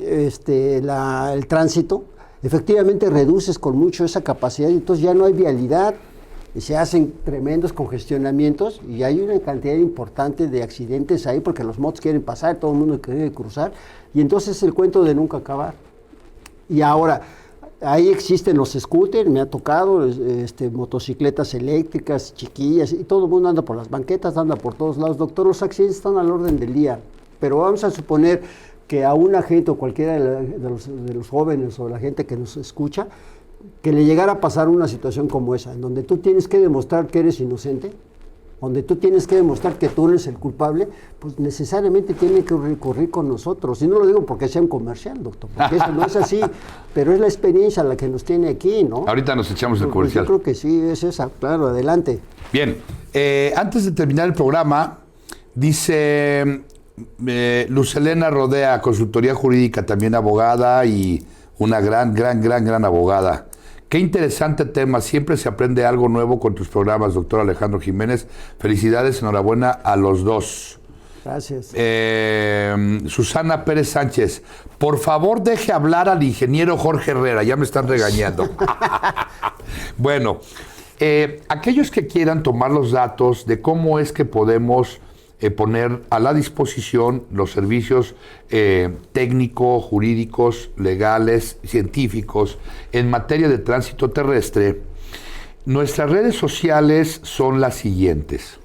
el tránsito, efectivamente reduces con mucho esa capacidad y entonces ya no hay vialidad y se hacen tremendos congestionamientos y hay una cantidad importante de accidentes ahí porque los motos quieren pasar, todo el mundo quiere cruzar y entonces es el cuento de nunca acabar. Y ahora, ahí existen los scooters, me ha tocado motocicletas eléctricas, chiquillas, y todo el mundo anda por las banquetas, anda por todos lados. Doctor, los accidentes están al orden del día, pero vamos a suponer que a un agente o cualquiera de los jóvenes o la gente que nos escucha, que le llegara a pasar una situación como esa, en donde tú tienes que demostrar que eres inocente, donde tú tienes que demostrar que tú eres el culpable, pues necesariamente tiene que recurrir con nosotros. Y no lo digo porque sea un comercial, doctor, porque eso no es así, pero es la experiencia la que nos tiene aquí, ¿no? Ahorita nos echamos el comercial. Yo creo que sí, es esa, claro, adelante. Bien, antes de terminar el programa, dice Luz Helena Rodea, consultoría jurídica, también abogada y una gran abogada. Qué interesante tema, siempre se aprende algo nuevo con tus programas, doctor Alejandro Jiménez. Felicidades, enhorabuena a los dos. Gracias. Susana Pérez Sánchez, por favor deje hablar al ingeniero Jorge Herrera, ya me están regañando. Bueno, aquellos que quieran tomar los datos de cómo es que podemos poner a la disposición los servicios técnicos, jurídicos, legales, científicos en materia de tránsito terrestre, nuestras redes sociales son las siguientes.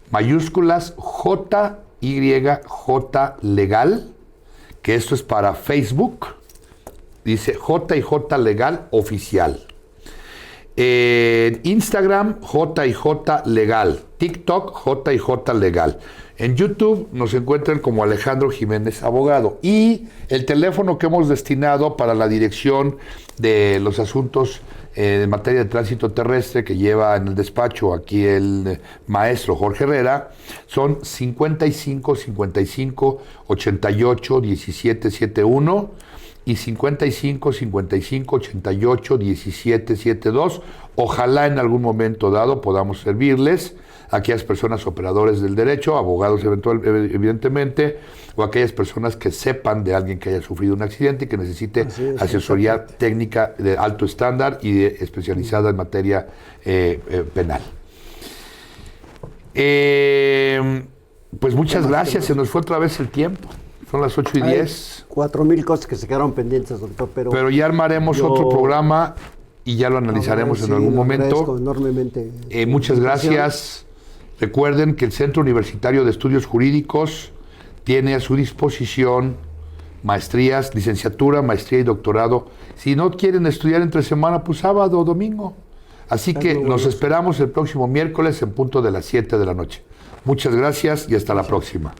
Mayúsculas JYJ Legal, que esto es para Facebook, dice JYJ Legal Oficial. En Instagram, JYJ Legal. TikTok, J&J Legal. En YouTube nos encuentran como Alejandro Jiménez Abogado. Y el teléfono que hemos destinado para la dirección de los asuntos en materia de tránsito terrestre que lleva en el despacho aquí el maestro Jorge Herrera son 55 55 88 17 71 y 55 55 88 17 72. Ojalá en algún momento dado podamos servirles a aquellas personas operadores del derecho, abogados evidentemente, o aquellas personas que sepan de alguien que haya sufrido un accidente y que necesite asesoría técnica de alto estándar y especializada en materia penal. Pues muchas gracias, se nos fue otra vez el tiempo. Son las 8:10. 4,000 cosas que se quedaron pendientes, doctor, pero ya armaremos otro programa y ya lo analizaremos en algún momento. Enormemente. Muchas gracias. Recuerden que el Centro Universitario de Estudios Jurídicos tiene a su disposición maestrías, licenciatura, maestría y doctorado. Si no quieren estudiar entre semana, pues sábado o domingo. Así que nos esperamos el próximo miércoles en punto de las 7 de la noche. Muchas gracias y hasta la próxima.